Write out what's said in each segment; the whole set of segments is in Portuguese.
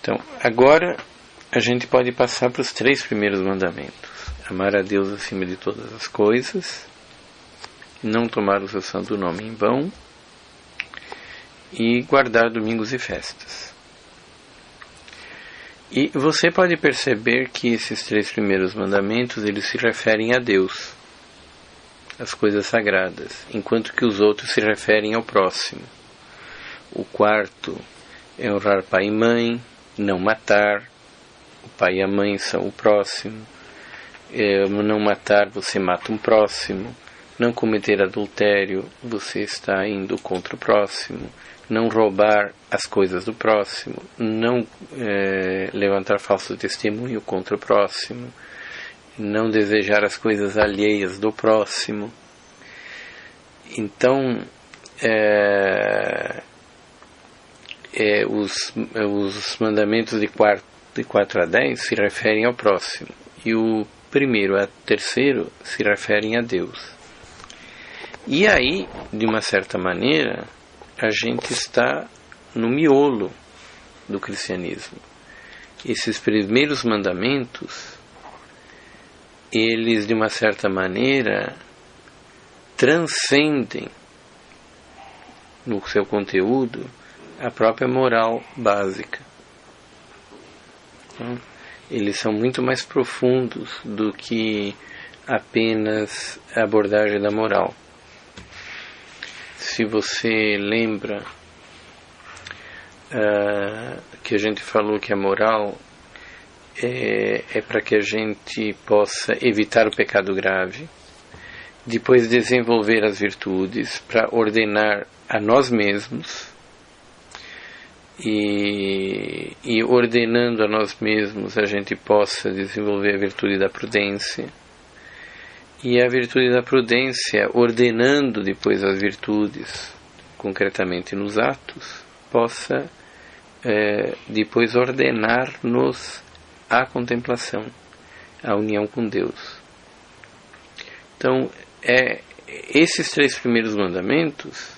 Então, agora a gente pode passar para os 3 primeiros mandamentos. Amar a Deus acima de todas as coisas, não tomar o seu santo nome em vão e guardar domingos e festas. E você pode perceber que esses 3 primeiros mandamentos, eles se referem a Deus, as coisas sagradas, enquanto que os outros se referem ao próximo. O 4 é honrar pai e mãe, não matar, o pai e a mãe são o próximo. Não matar, você mata um próximo. Não cometer adultério, você está indo contra o próximo. Não roubar as coisas do próximo. Não levantar falso testemunho contra o próximo. Não desejar as coisas alheias do próximo. Então, os mandamentos de 4 a 10 se referem ao próximo. E o primeiro a terceiro se referem a Deus. E aí, de uma certa maneira, a gente está no miolo do cristianismo. Esses primeiros mandamentos, eles, de uma certa maneira, transcendem no seu conteúdo a própria moral básica. Então, eles são muito mais profundos do que apenas a abordagem da moral. Se você lembra que a gente falou que a moral é para que a gente possa evitar o pecado grave, depois desenvolver as virtudes para ordenar a nós mesmos, e ordenando a nós mesmos a gente possa desenvolver a virtude da prudência, e a virtude da prudência, ordenando depois as virtudes concretamente nos atos, possa depois ordenar-nos a contemplação, a união com Deus. Então, esses 3 primeiros mandamentos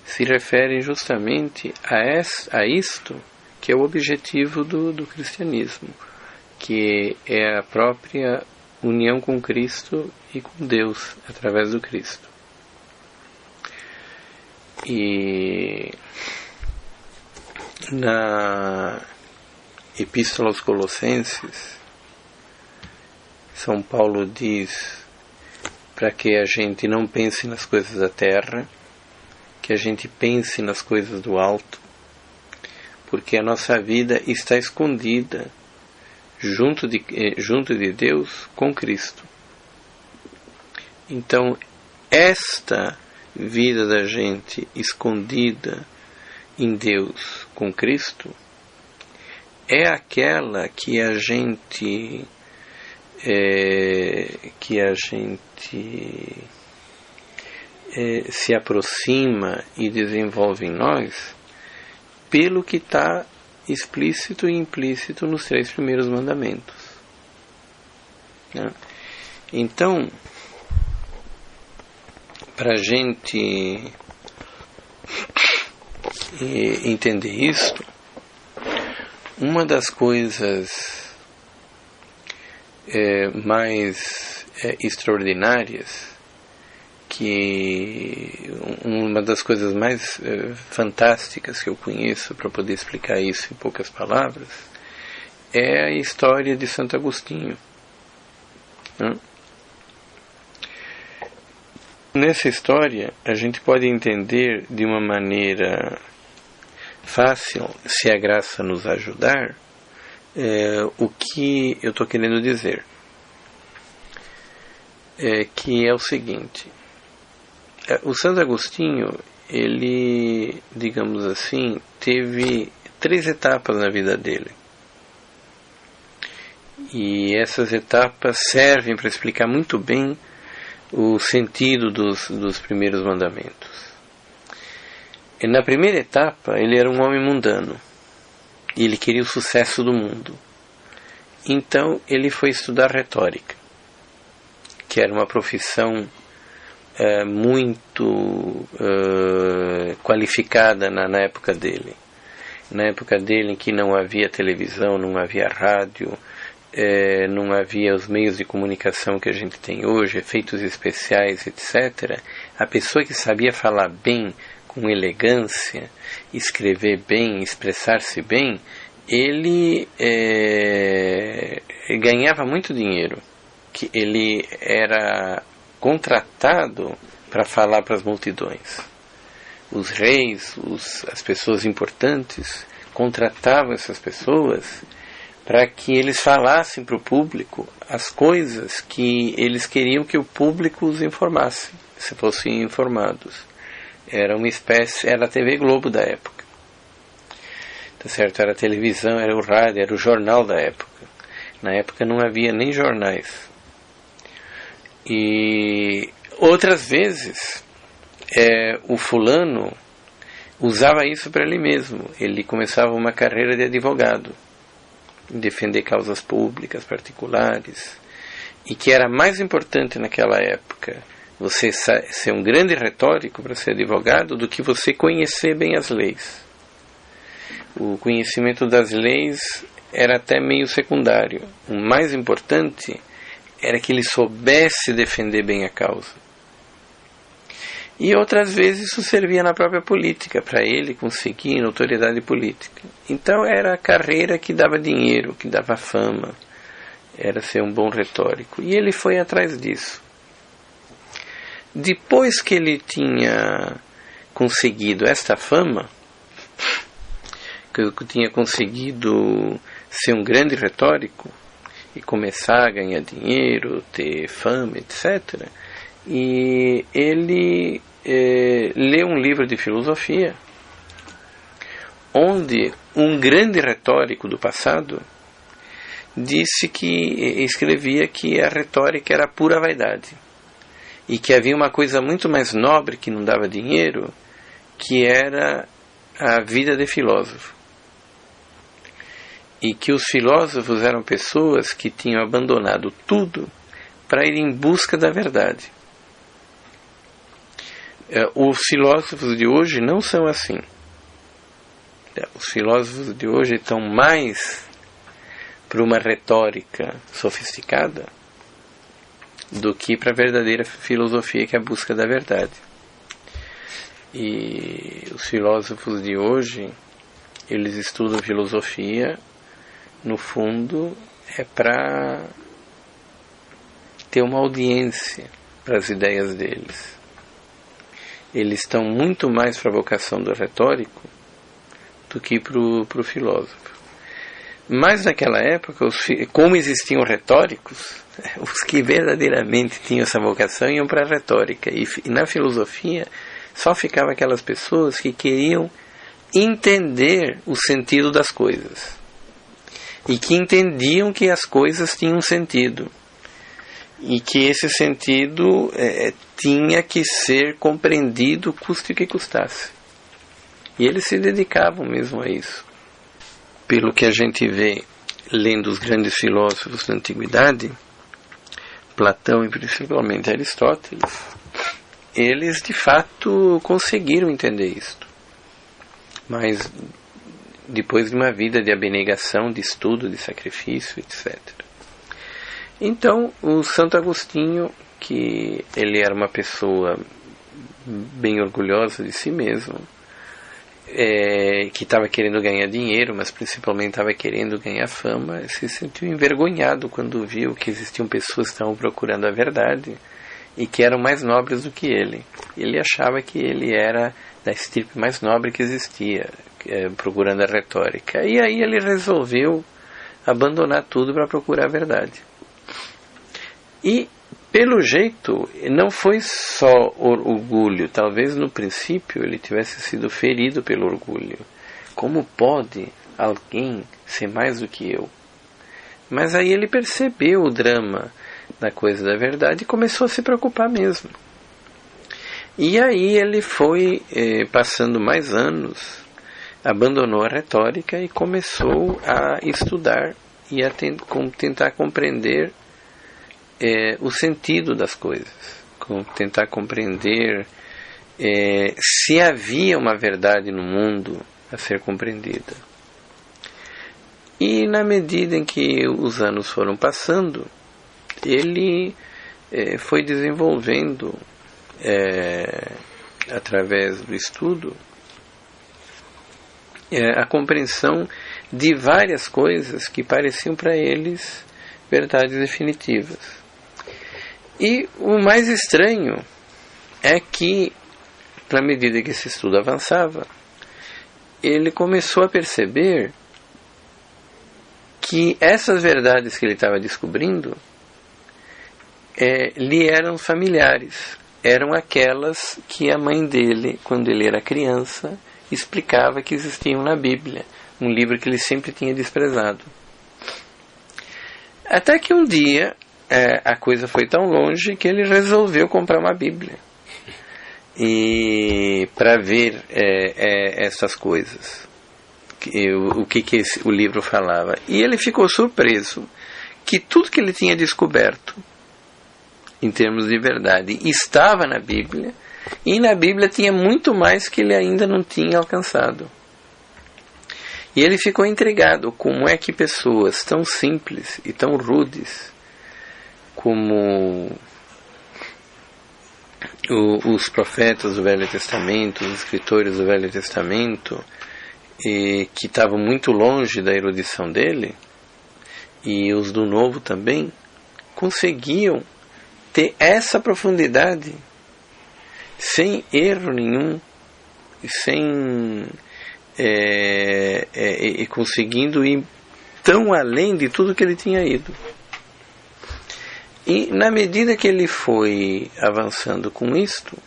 se referem justamente a isto que é o objetivo do cristianismo, que é a própria união com Cristo e com Deus através do Cristo. E na Epístola aos Colossenses, São Paulo diz para que a gente não pense nas coisas da terra, que a gente pense nas coisas do alto, porque a nossa vida está escondida junto de Deus com Cristo. Então, esta vida da gente escondida em Deus com Cristo é aquela que a gente se aproxima e desenvolve em nós pelo que está explícito e implícito nos 3 primeiros mandamentos. Então, para a gente entender isto, uma das coisas mais extraordinárias, uma das coisas mais fantásticas que eu conheço para poder explicar isso em poucas palavras, é a história de Santo Agostinho. Nessa história, a gente pode entender de uma maneira fácil, se a graça nos ajudar, o que eu estou querendo dizer. Que é o seguinte: o Santo Agostinho, ele, digamos assim, teve 3 etapas na vida dele. E essas etapas servem para explicar muito bem o sentido dos primeiros mandamentos. E na primeira etapa, ele era um homem mundano. E ele queria o sucesso do mundo. Então, ele foi estudar retórica, que era uma profissão muito qualificada na época dele. na época dele em que não havia televisão, não havia rádio, não havia os meios de comunicação que a gente tem hoje, efeitos especiais, etc. A pessoa que sabia falar bem, com elegância, escrever bem, expressar-se bem, ele ganhava muito dinheiro, que ele era contratado para falar para as multidões. Os reis, as pessoas importantes, contratavam essas pessoas para que eles falassem para o público as coisas que eles queriam que o público os informasse, se fossem informados. Era uma espécie, era a TV Globo da época. Tá certo? Era a televisão, era o rádio, era o jornal da época. Na época não havia nem jornais. E outras vezes o fulano usava isso para ele mesmo. Ele começava uma carreira de advogado, defender causas públicas, particulares, e que era mais importante naquela época você ser um grande retórico para ser advogado do que você conhecer bem as leis. O conhecimento das leis era até meio secundário. O mais importante era que ele soubesse defender bem a causa. E outras vezes isso servia na própria política, para ele conseguir notoriedade política. Então era a carreira que dava dinheiro, que dava fama, era ser um bom retórico. E ele foi atrás disso. Depois que ele tinha conseguido esta fama, que eu tinha conseguido ser um grande retórico e começar a ganhar dinheiro, ter fama, etc., e ele leu um livro de filosofia onde um grande retórico do passado escrevia que a retórica era pura vaidade e que havia uma coisa muito mais nobre que não dava dinheiro, que era a vida de filósofo, e que os filósofos eram pessoas que tinham abandonado tudo para ir em busca da verdade. Os filósofos de hoje não são assim. Os filósofos de hoje estão mais para uma retórica sofisticada do que para a verdadeira filosofia, que é a busca da verdade. E os filósofos de hoje, eles estudam filosofia, no fundo, é para ter uma audiência para as ideias deles. Eles estão muito mais para a vocação do retórico do que para o filósofo. Mas naquela época, como existiam retóricos, os que verdadeiramente tinham essa vocação iam para a retórica. E na filosofia só ficavam aquelas pessoas que queriam entender o sentido das coisas. E que entendiam que as coisas tinham sentido. E que esse sentido tinha que ser compreendido, custe o que custasse. E eles se dedicavam mesmo a isso. Pelo que a gente vê lendo os grandes filósofos da antiguidade, Platão e principalmente Aristóteles, eles de fato conseguiram entender isto. Mas depois de uma vida de abnegação, de estudo, de sacrifício, etc. Então, o Santo Agostinho, que ele era uma pessoa bem orgulhosa de si mesmo, que estava querendo ganhar dinheiro, mas principalmente estava querendo ganhar fama, se sentiu envergonhado quando viu que existiam pessoas que estavam procurando a verdade e que eram mais nobres do que ele. Ele achava que ele era da estirpe mais nobre que existia, procurando a retórica. E aí ele resolveu abandonar tudo para procurar a verdade. E, pelo jeito, não foi só orgulho. Talvez no princípio ele tivesse sido ferido pelo orgulho. Como pode alguém ser mais do que eu? Mas aí ele percebeu o drama da coisa da verdade e começou a se preocupar mesmo. E aí ele foi passando mais anos, abandonou a retórica e começou a estudar e a tentar compreender o sentido das coisas, tentar compreender se havia uma verdade no mundo a ser compreendida. E na medida em que os anos foram passando, ele foi desenvolvendo, através do estudo, a compreensão de várias coisas que pareciam para eles verdades definitivas. E o mais estranho é que, na medida que esse estudo avançava, ele começou a perceber que essas verdades que ele estava descobrindo lhe eram familiares. Eram aquelas que a mãe dele, quando ele era criança, explicava que existiam na Bíblia, um livro que ele sempre tinha desprezado. Até que um dia a coisa foi tão longe que ele resolveu comprar uma Bíblia e para ver essas coisas, o que o livro falava. E ele ficou surpreso que tudo que ele tinha descoberto em termos de verdade estava na Bíblia, e na Bíblia tinha muito mais que ele ainda não tinha alcançado. E ele ficou intrigado como é que pessoas tão simples e tão rudes como os profetas do Velho Testamento, os escritores do Velho Testamento, que estavam muito longe da erudição dele, e os do Novo também, conseguiam ter essa profundidade sem erro nenhum, sem conseguindo ir tão além de tudo que ele tinha ido. E na medida que ele foi avançando com isto,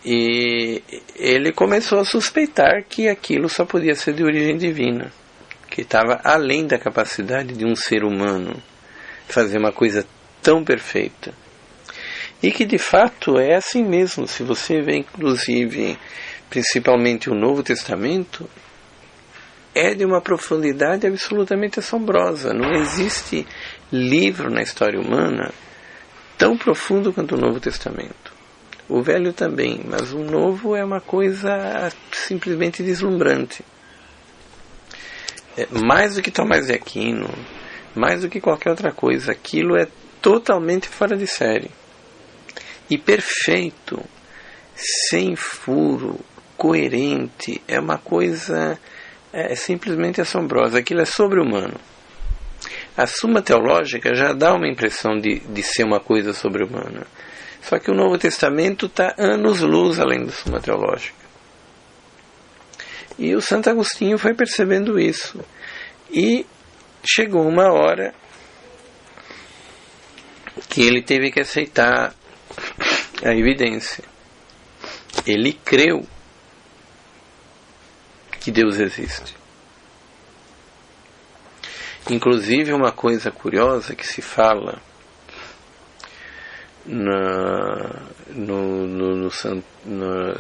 ele começou a suspeitar que aquilo só podia ser de origem divina, que estava além da capacidade de um ser humano fazer uma coisa tão perfeita. E que de fato é assim mesmo. Se você vê inclusive principalmente o Novo Testamento, é de uma profundidade absolutamente assombrosa. Não existe livro na história humana tão profundo quanto o Novo Testamento. O Velho também, mas o Novo é uma coisa simplesmente deslumbrante. Mais do que Tomás de Aquino, mais do que qualquer outra coisa, aquilo é totalmente fora de série. E perfeito, sem furo, coerente, é uma coisa simplesmente assombrosa. Aquilo é sobre-humano. A Suma Teológica já dá uma impressão de ser uma coisa sobre-humana. Só que o Novo Testamento está anos-luz além da Suma Teológica. E o Santo Agostinho foi percebendo isso. E chegou uma hora que ele teve que aceitar a evidência. Ele creu que Deus existe. Inclusive, uma coisa curiosa que se fala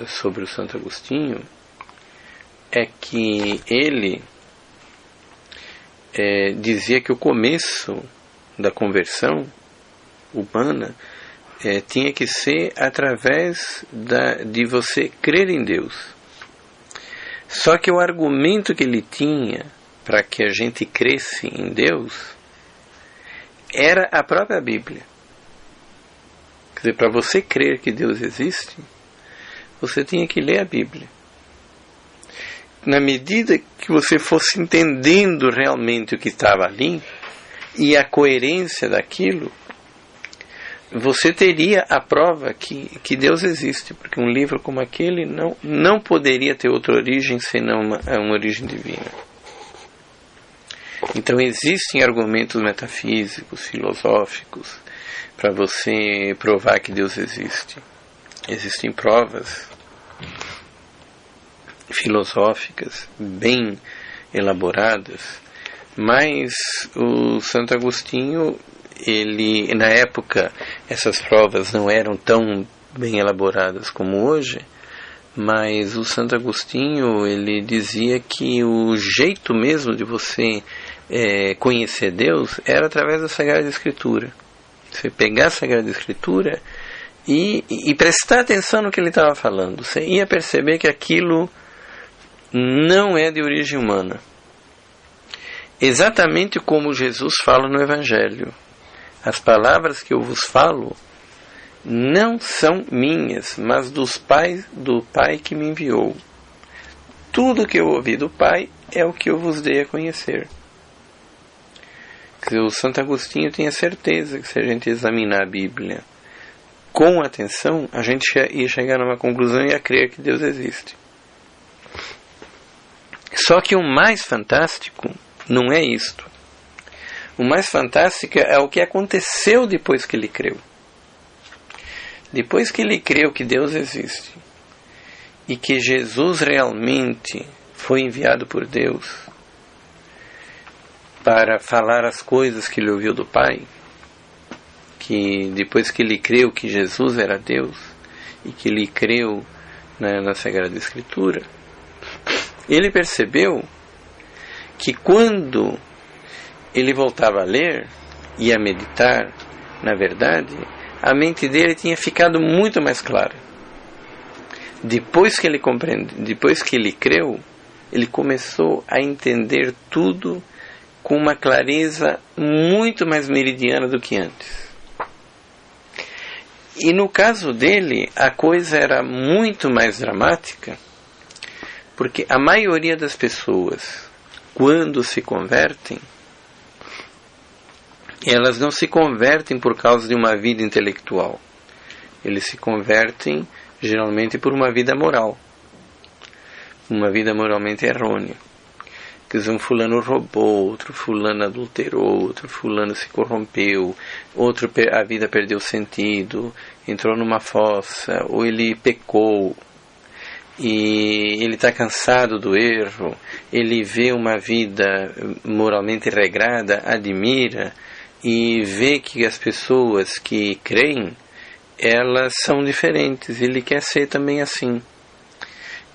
sobre o Santo Agostinho é que ele dizia que o começo da conversão humana tinha que ser através de você crer em Deus. Só que o argumento que ele tinha para que a gente cresce em Deus era a própria Bíblia. Quer dizer, para você crer que Deus existe, você tinha que ler a Bíblia. Na medida que você fosse entendendo realmente o que estava ali e a coerência daquilo, você teria a prova que Deus existe, porque um livro como aquele não poderia ter outra origem senão uma origem divina. Então existem argumentos metafísicos, filosóficos, para você provar que Deus existe. Existem provas filosóficas bem elaboradas, mas o Santo Agostinho, ele, na época, essas provas não eram tão bem elaboradas como hoje, mas o Santo Agostinho, ele dizia que o jeito mesmo de você conhecer Deus era através da Sagrada Escritura. Você pegar a Sagrada Escritura e prestar atenção no que ele estava falando, você ia perceber que aquilo não é de origem humana. Exatamente como Jesus fala no Evangelho. As palavras que eu vos falo não são minhas, mas do Pai que me enviou. Tudo que eu ouvi do Pai é o que eu vos dei a conhecer. O Santo Agostinho tem a certeza que se a gente examinar a Bíblia com atenção, a gente ia chegar numa conclusão e ia crer que Deus existe. Só que o mais fantástico não é isto. O mais fantástico é o que aconteceu depois que ele creu. Depois que ele creu que Deus existe e que Jesus realmente foi enviado por Deus para falar as coisas que ele ouviu do Pai, que depois que ele creu que Jesus era Deus e que ele creu na Sagrada Escritura, ele percebeu que quando ele voltava a ler e a meditar, na verdade, a mente dele tinha ficado muito mais clara. Depois que ele compreendeu, depois que ele creu, ele começou a entender tudo com uma clareza muito mais meridiana do que antes. E no caso dele, a coisa era muito mais dramática, porque a maioria das pessoas, quando se convertem, elas não se convertem por causa de uma vida intelectual. Eles se convertem geralmente por uma vida moral, uma vida moralmente errônea. Quer dizer, um fulano roubou, outro fulano adulterou, outro fulano se corrompeu, outro a vida perdeu sentido, entrou numa fossa, ou ele pecou, e ele está cansado do erro, ele vê uma vida moralmente regrada, admira, e vê que as pessoas que creem, elas são diferentes, ele quer ser também assim.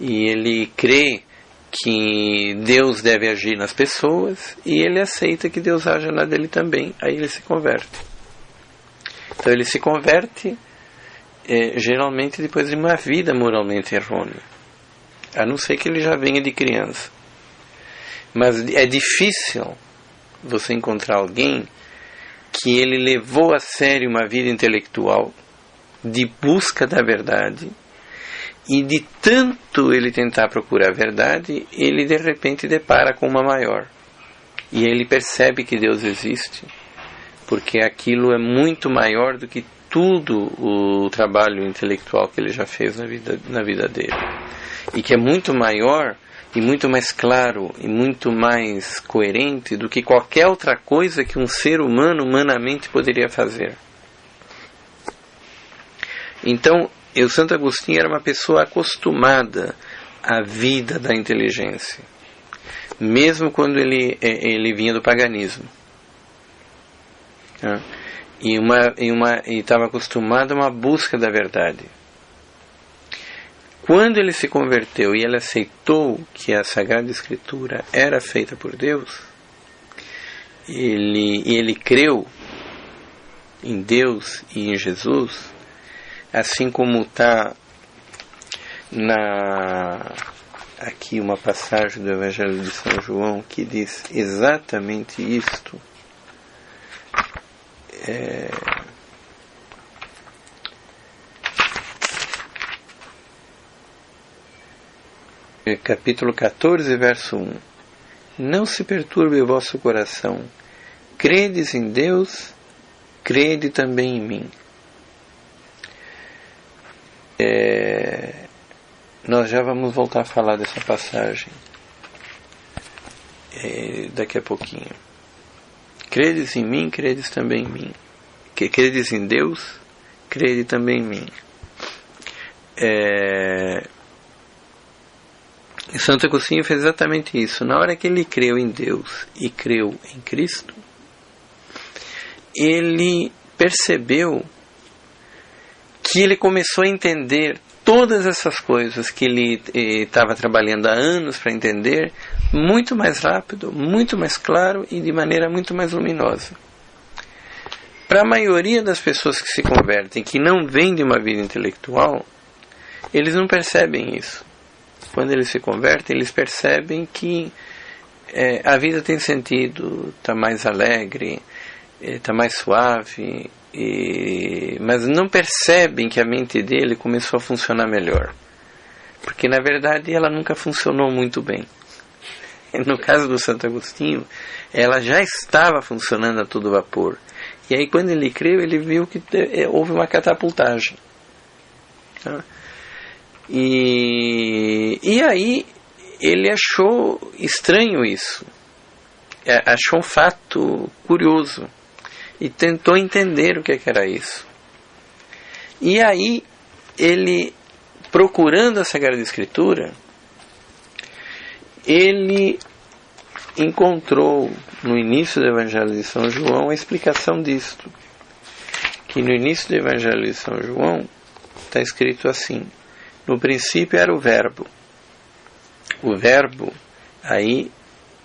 E ele crê que Deus deve agir nas pessoas, e ele aceita que Deus haja na dele também, aí ele se converte. Então ele se converte geralmente depois de uma vida moralmente errônea, a não ser que ele já venha de criança. Mas é difícil você encontrar alguém que ele levou a sério uma vida intelectual de busca da verdade, e de tanto ele tentar procurar a verdade, ele de repente depara com uma maior, e ele percebe que Deus existe, porque aquilo é muito maior do que tudo o trabalho intelectual que ele já fez na vida dele, e que é muito maior e muito mais claro e muito mais coerente do que qualquer outra coisa que um ser humano humanamente poderia fazer. Então, o Santo Agostinho era uma pessoa acostumada à vida da inteligência, mesmo quando ele vinha do paganismo, e estava acostumado a uma busca da verdade. Quando ele se converteu e ele aceitou que a Sagrada Escritura era feita por Deus, ele creu em Deus e em Jesus, assim como está aqui uma passagem do Evangelho de São João que diz exatamente isto. Capítulo 14, verso 1. Não se perturbe o vosso coração. Credes em Deus, crede também em mim. Nós já vamos voltar a falar dessa passagem daqui a pouquinho. Credes em mim, credes também em mim. Credes em Deus, crede também em mim. Santo Agostinho fez exatamente isso. Na hora que ele creu em Deus e creu em Cristo, ele percebeu que ele começou a entender todas essas coisas que ele estava trabalhando há anos para entender, muito mais rápido, muito mais claro e de maneira muito mais luminosa. Para a maioria das pessoas que se convertem, que não vêm de uma vida intelectual, eles não percebem isso. quando eles se convertem, eles percebem que a vida tem sentido, está mais alegre, está mais suave, mas não percebem que a mente dele começou a funcionar melhor. Porque, na verdade, ela nunca funcionou muito bem. No caso do Santo Agostinho, ela já estava funcionando a todo vapor. E aí, quando ele creu, ele viu que houve uma catapultagem. Tá? E aí, ele achou estranho isso. Achou um fato curioso. E tentou entender o que era isso. E aí, ele, procurando a Sagrada Escritura, ele encontrou no início do Evangelho de São João a explicação disto. Que no início do Evangelho de São João está escrito assim: no princípio era o Verbo. O Verbo aí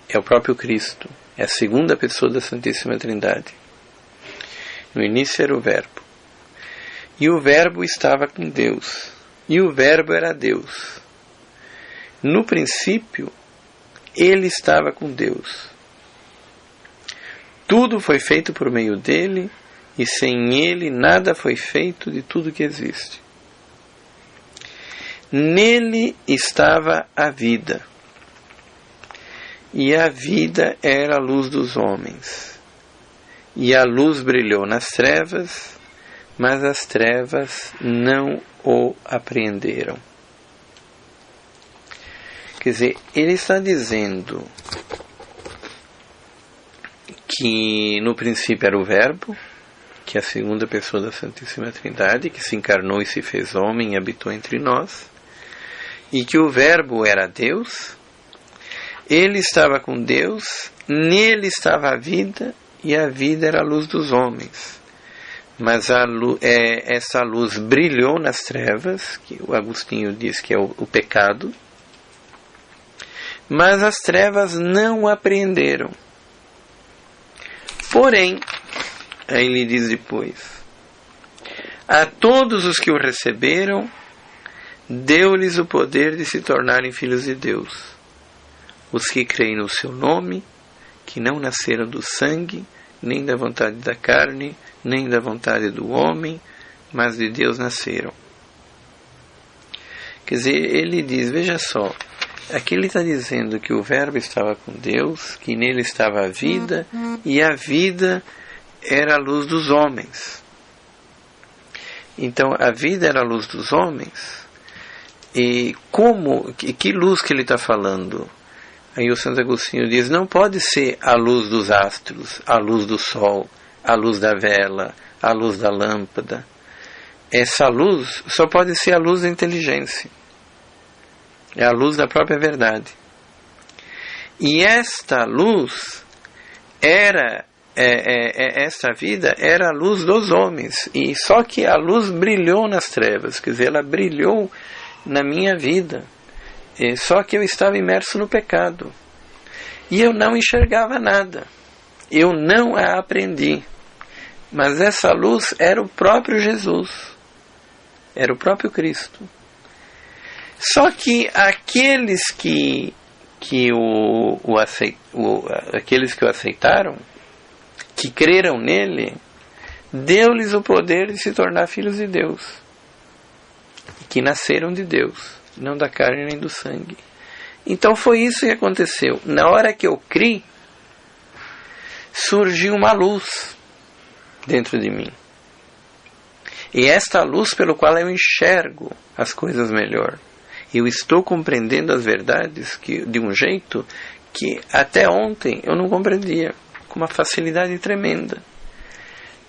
é o próprio Cristo, é a segunda pessoa da Santíssima Trindade. No início era o Verbo. E o Verbo estava com Deus. E o Verbo era Deus. No princípio, ele estava com Deus. Tudo foi feito por meio dele, e sem ele nada foi feito de tudo que existe. Nele estava a vida. E a vida era a luz dos homens. E a luz brilhou nas trevas, mas as trevas não o apreenderam. Quer dizer, ele está dizendo que no princípio era o Verbo, que é a segunda pessoa da Santíssima Trindade, que se encarnou e se fez homem e habitou entre nós, e que o Verbo era Deus, ele estava com Deus, nele estava a vida, e a vida era a luz dos homens. Mas essa luz brilhou nas trevas, que o Agostinho diz que é o pecado, mas as trevas não o apreenderam. Porém, aí ele diz depois: a todos os que o receberam, deu-lhes o poder de se tornarem filhos de Deus. Os que creem no seu nome, que não nasceram do sangue, nem da vontade da carne, nem da vontade do homem, mas de Deus nasceram. Quer dizer, ele diz, veja só, aqui ele está dizendo que o Verbo estava com Deus, que nele estava a vida, e a vida era a luz dos homens. Então, a vida era a luz dos homens. E que luz que ele está falando? Aí o Santo Agostinho diz, não pode ser a luz dos astros, a luz do sol, a luz da vela, a luz da lâmpada. Essa luz só pode ser a luz da inteligência. É a luz da própria verdade. E esta luz esta vida era a luz dos homens. E só que a luz brilhou nas trevas, quer dizer, ela brilhou na minha vida. Só que eu estava imerso no pecado. E eu não enxergava nada. Eu não a aprendi. Mas essa luz era o próprio Jesus. Era o próprio Cristo. Só que aqueles que o aceitaram, que creram nele, deu-lhes o poder de se tornar filhos de Deus. Que nasceram de Deus, não da carne nem do sangue. Então foi isso que aconteceu. Na hora que eu criei, surgiu uma luz dentro de mim. E esta luz pelo qual eu enxergo as coisas melhor. Eu estou compreendendo as verdades de um jeito que até ontem eu não compreendia, com uma facilidade tremenda.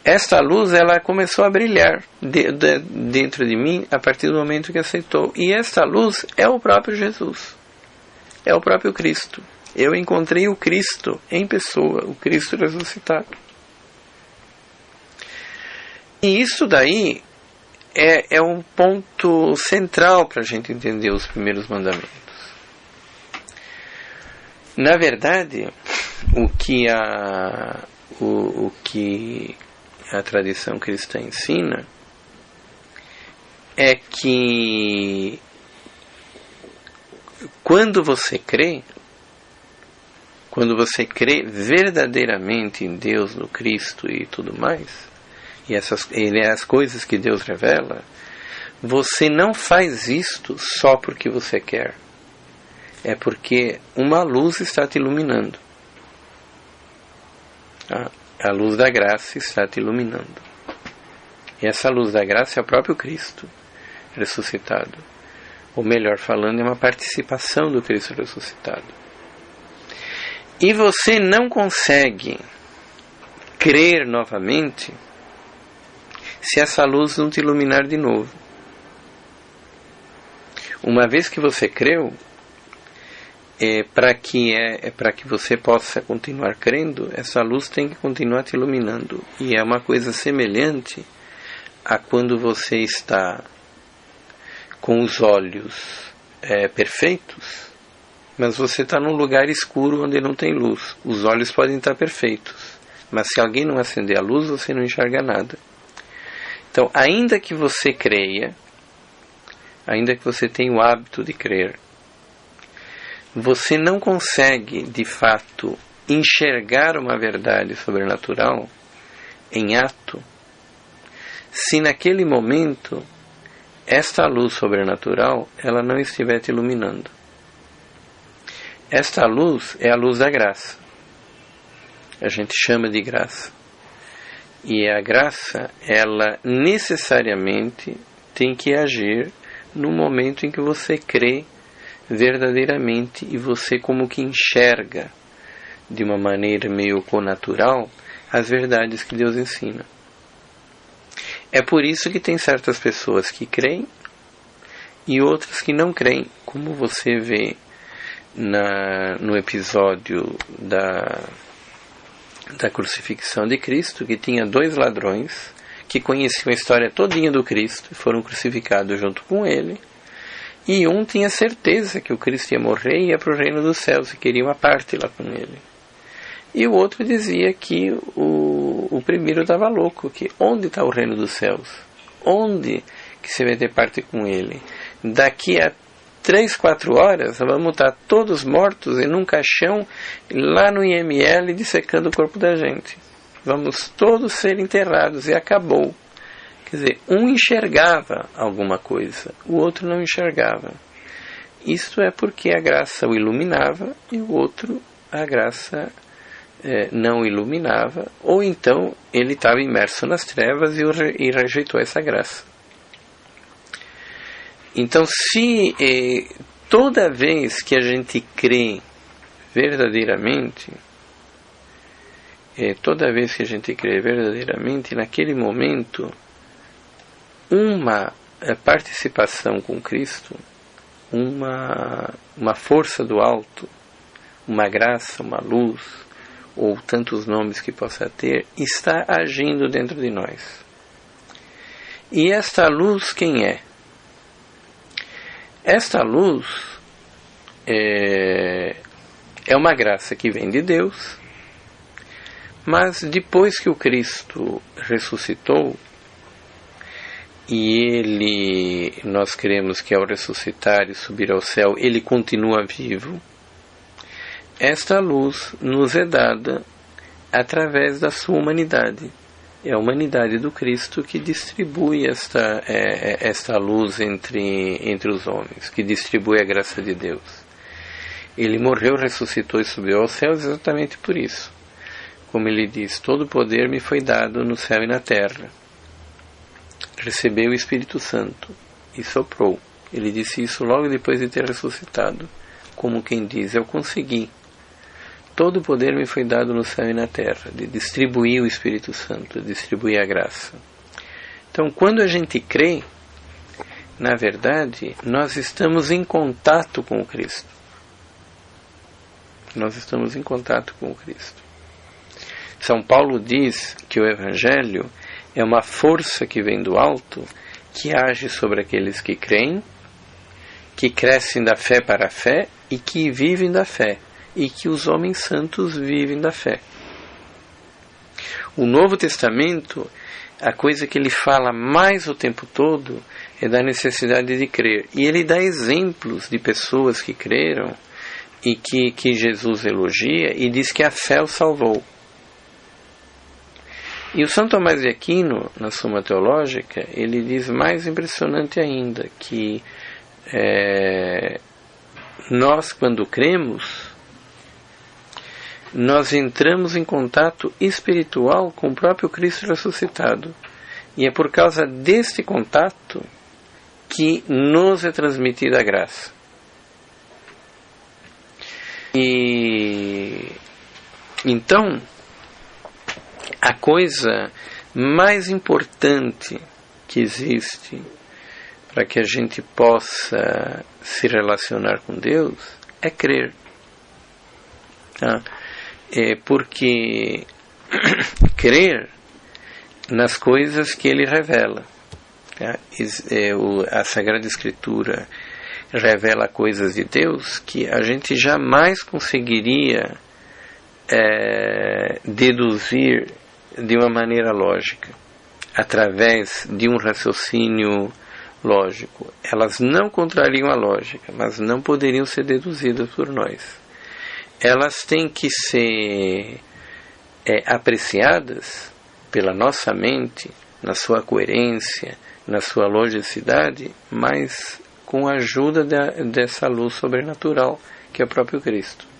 Esta luz, ela começou a brilhar dentro de mim a partir do momento que aceitou. E esta luz é o próprio Jesus. É o próprio Cristo. Eu encontrei o Cristo em pessoa, o Cristo ressuscitado. E isso daí é um ponto central para a gente entender os primeiros mandamentos. Na verdade, o que a tradição cristã ensina é que quando você crê verdadeiramente em Deus, no Cristo e tudo mais, e as coisas que Deus revela, você não faz isto só porque você quer. É porque uma luz está te iluminando. A luz da graça está te iluminando. E essa luz da graça é o próprio Cristo ressuscitado. Ou melhor falando, é uma participação do Cristo ressuscitado. E você não consegue crer novamente se essa luz não te iluminar de novo. Uma vez que você creu, para que você possa continuar crendo, essa luz tem que continuar te iluminando. E é uma coisa semelhante a quando você está com os olhos perfeitos, mas você está num lugar escuro onde não tem luz. Os olhos podem estar perfeitos, mas se alguém não acender a luz, você não enxerga nada. Então, ainda que você creia, ainda que você tenha o hábito de crer, você não consegue, de fato, enxergar uma verdade sobrenatural em ato, se naquele momento esta luz sobrenatural ela não estiver te iluminando. Esta luz é a luz da graça. A gente chama de graça. E a graça, ela necessariamente tem que agir no momento em que você crê verdadeiramente e você como que enxerga de uma maneira meio connatural as verdades que Deus ensina. É por isso que tem certas pessoas que creem e outras que não creem, como você vê no episódio da crucifixão de Cristo, que tinha 2 ladrões que conheciam a história todinha do Cristo e foram crucificados junto com ele, e um tinha certeza que o Cristo ia morrer e ia para o reino dos céus e queria uma parte lá com ele, e o outro dizia que o primeiro estava louco, que onde está o reino dos céus? Onde que você vai ter parte com ele? Daqui a 3, 4 horas vamos estar todos mortos em um caixão lá no IML dissecando o corpo da gente. Vamos todos ser enterrados e acabou. Quer dizer, um enxergava alguma coisa, o outro não enxergava. Isto é porque a graça o iluminava e o outro a graça não iluminava, ou então ele estava imerso nas trevas e rejeitou essa graça. Então, se toda vez que a gente crê verdadeiramente, naquele momento, uma participação com Cristo, uma força do alto, uma graça, uma luz, ou tantos nomes que possa ter, está agindo dentro de nós. E esta luz quem é? Esta luz é uma graça que vem de Deus, mas depois que o Cristo ressuscitou, e nós cremos que ao ressuscitar e subir ao céu, ele continua vivo, esta luz nos é dada através da sua humanidade. É a humanidade do Cristo que distribui esta luz entre os homens, que distribui a graça de Deus. Ele morreu, ressuscitou e subiu aos céus exatamente por isso. Como ele diz, todo poder me foi dado no céu e na terra. Recebeu o Espírito Santo e soprou. Ele disse isso logo depois de ter ressuscitado. Como quem diz, eu consegui. Todo o poder me foi dado no céu e na terra, de distribuir o Espírito Santo, de distribuir a graça. Então, quando a gente crê, na verdade, nós estamos em contato com o Cristo. Nós estamos em contato com o Cristo. São Paulo diz que o Evangelho é uma força que vem do alto, que age sobre aqueles que creem, que crescem da fé para a fé e que vivem da fé. E que os homens santos vivem da fé. O Novo Testamento, a coisa que ele fala mais o tempo todo é da necessidade de crer. E ele dá exemplos de pessoas que creram e que Jesus elogia e diz que a fé o salvou. E o São Tomás de Aquino, na Suma Teológica, ele diz mais impressionante ainda, que nós, quando cremos, nós entramos em contato espiritual com o próprio Cristo ressuscitado. E é por causa deste contato que nos é transmitida a graça. E então, a coisa mais importante que existe para que a gente possa se relacionar com Deus é crer. Tá? Porque crer nas coisas que Ele revela. Tá? A Sagrada Escritura revela coisas de Deus que a gente jamais conseguiria deduzir de uma maneira lógica, através de um raciocínio lógico. Elas não contrariam a lógica, mas não poderiam ser deduzidas por nós. Elas têm que ser apreciadas pela nossa mente, na sua coerência, na sua logicidade, mas com a ajuda dessa luz sobrenatural, que é o próprio Cristo.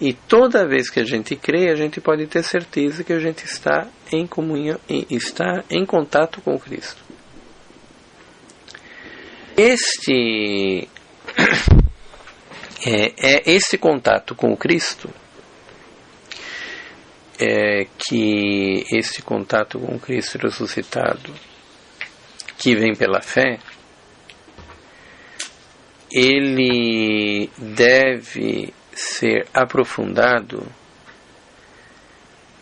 E toda vez que a gente crê, a gente pode ter certeza que a gente está em comunhão, está em contato com o Cristo. Este contato com o Cristo, este contato com o Cristo ressuscitado, que vem pela fé, ele deve ser aprofundado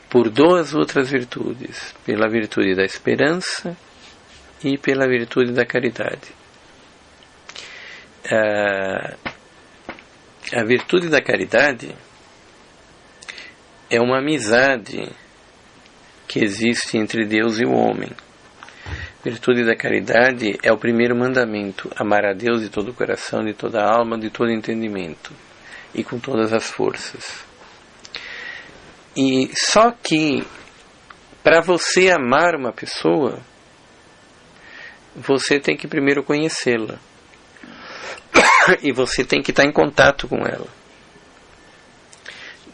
por duas outras virtudes, pela virtude da esperança e pela virtude da caridade. A virtude da caridade é uma amizade que existe entre Deus e o homem. A virtude da caridade é o primeiro mandamento: amar a Deus de todo o coração, de toda a alma, de todo entendimento e com todas as forças. E só que para você amar uma pessoa, você tem que primeiro conhecê-la. E você tem que estar em contato com ela.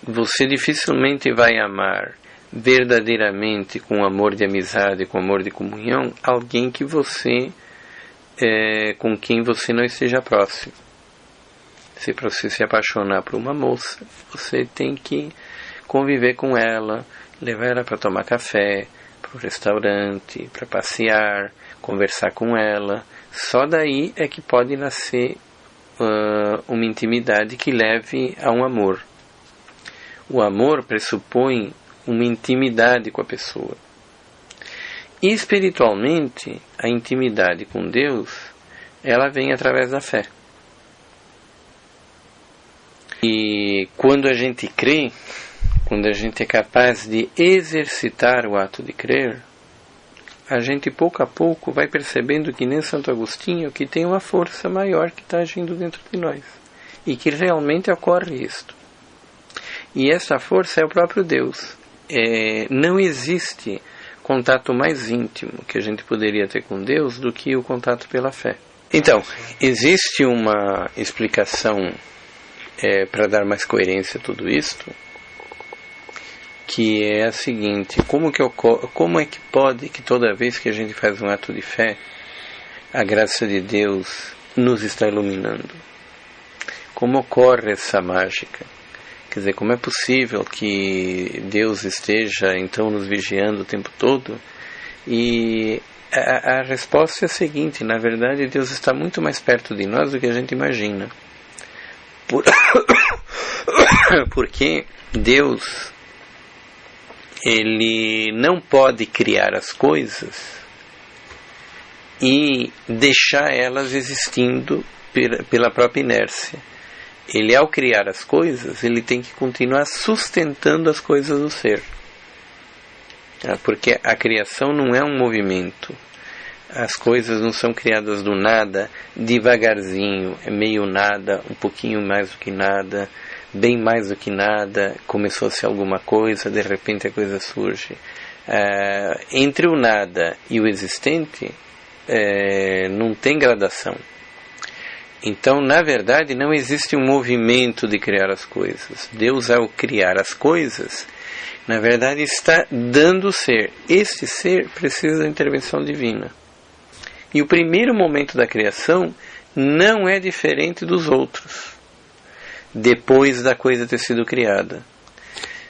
Você dificilmente vai amar verdadeiramente, com amor de amizade, com amor de comunhão, alguém que você com quem você não esteja próximo. Se para você se apaixonar por uma moça, você tem que conviver com ela, levar ela para tomar café, para o restaurante, para passear, conversar com ela. Só daí é que pode nascer uma intimidade que leve a um amor. O amor pressupõe uma intimidade com a pessoa. E espiritualmente, a intimidade com Deus, ela vem através da fé. E quando a gente crê, quando a gente é capaz de exercitar o ato de crer, a gente pouco a pouco vai percebendo que nem Santo Agostinho, que tem uma força maior que está agindo dentro de nós. E que realmente ocorre isto. E essa força é o próprio Deus. Não existe contato mais íntimo que a gente poderia ter com Deus do que o contato pela fé. Então, existe uma explicação para dar mais coerência a tudo isto, que é a seguinte: como é que pode que toda vez que a gente faz um ato de fé, a graça de Deus nos está iluminando? Como ocorre essa mágica? Quer dizer, como é possível que Deus esteja então nos vigiando o tempo todo? E a resposta é a seguinte: na verdade Deus está muito mais perto de nós do que a gente imagina. Porque Deus, Ele não pode criar as coisas e deixar elas existindo pela própria inércia. Ele, ao criar as coisas, ele tem que continuar sustentando as coisas do ser. Porque a criação não é um movimento. As coisas não são criadas do nada, devagarzinho, é meio nada, um pouquinho mais do que nada, bem mais do que nada, começou a ser alguma coisa, de repente a coisa surge. Entre o nada e o existente, não tem gradação. Então, na verdade, não existe um movimento de criar as coisas. Deus, ao criar as coisas, na verdade, está dando ser. Este ser precisa da intervenção divina. E o primeiro momento da criação não é diferente dos outros, depois da coisa ter sido criada.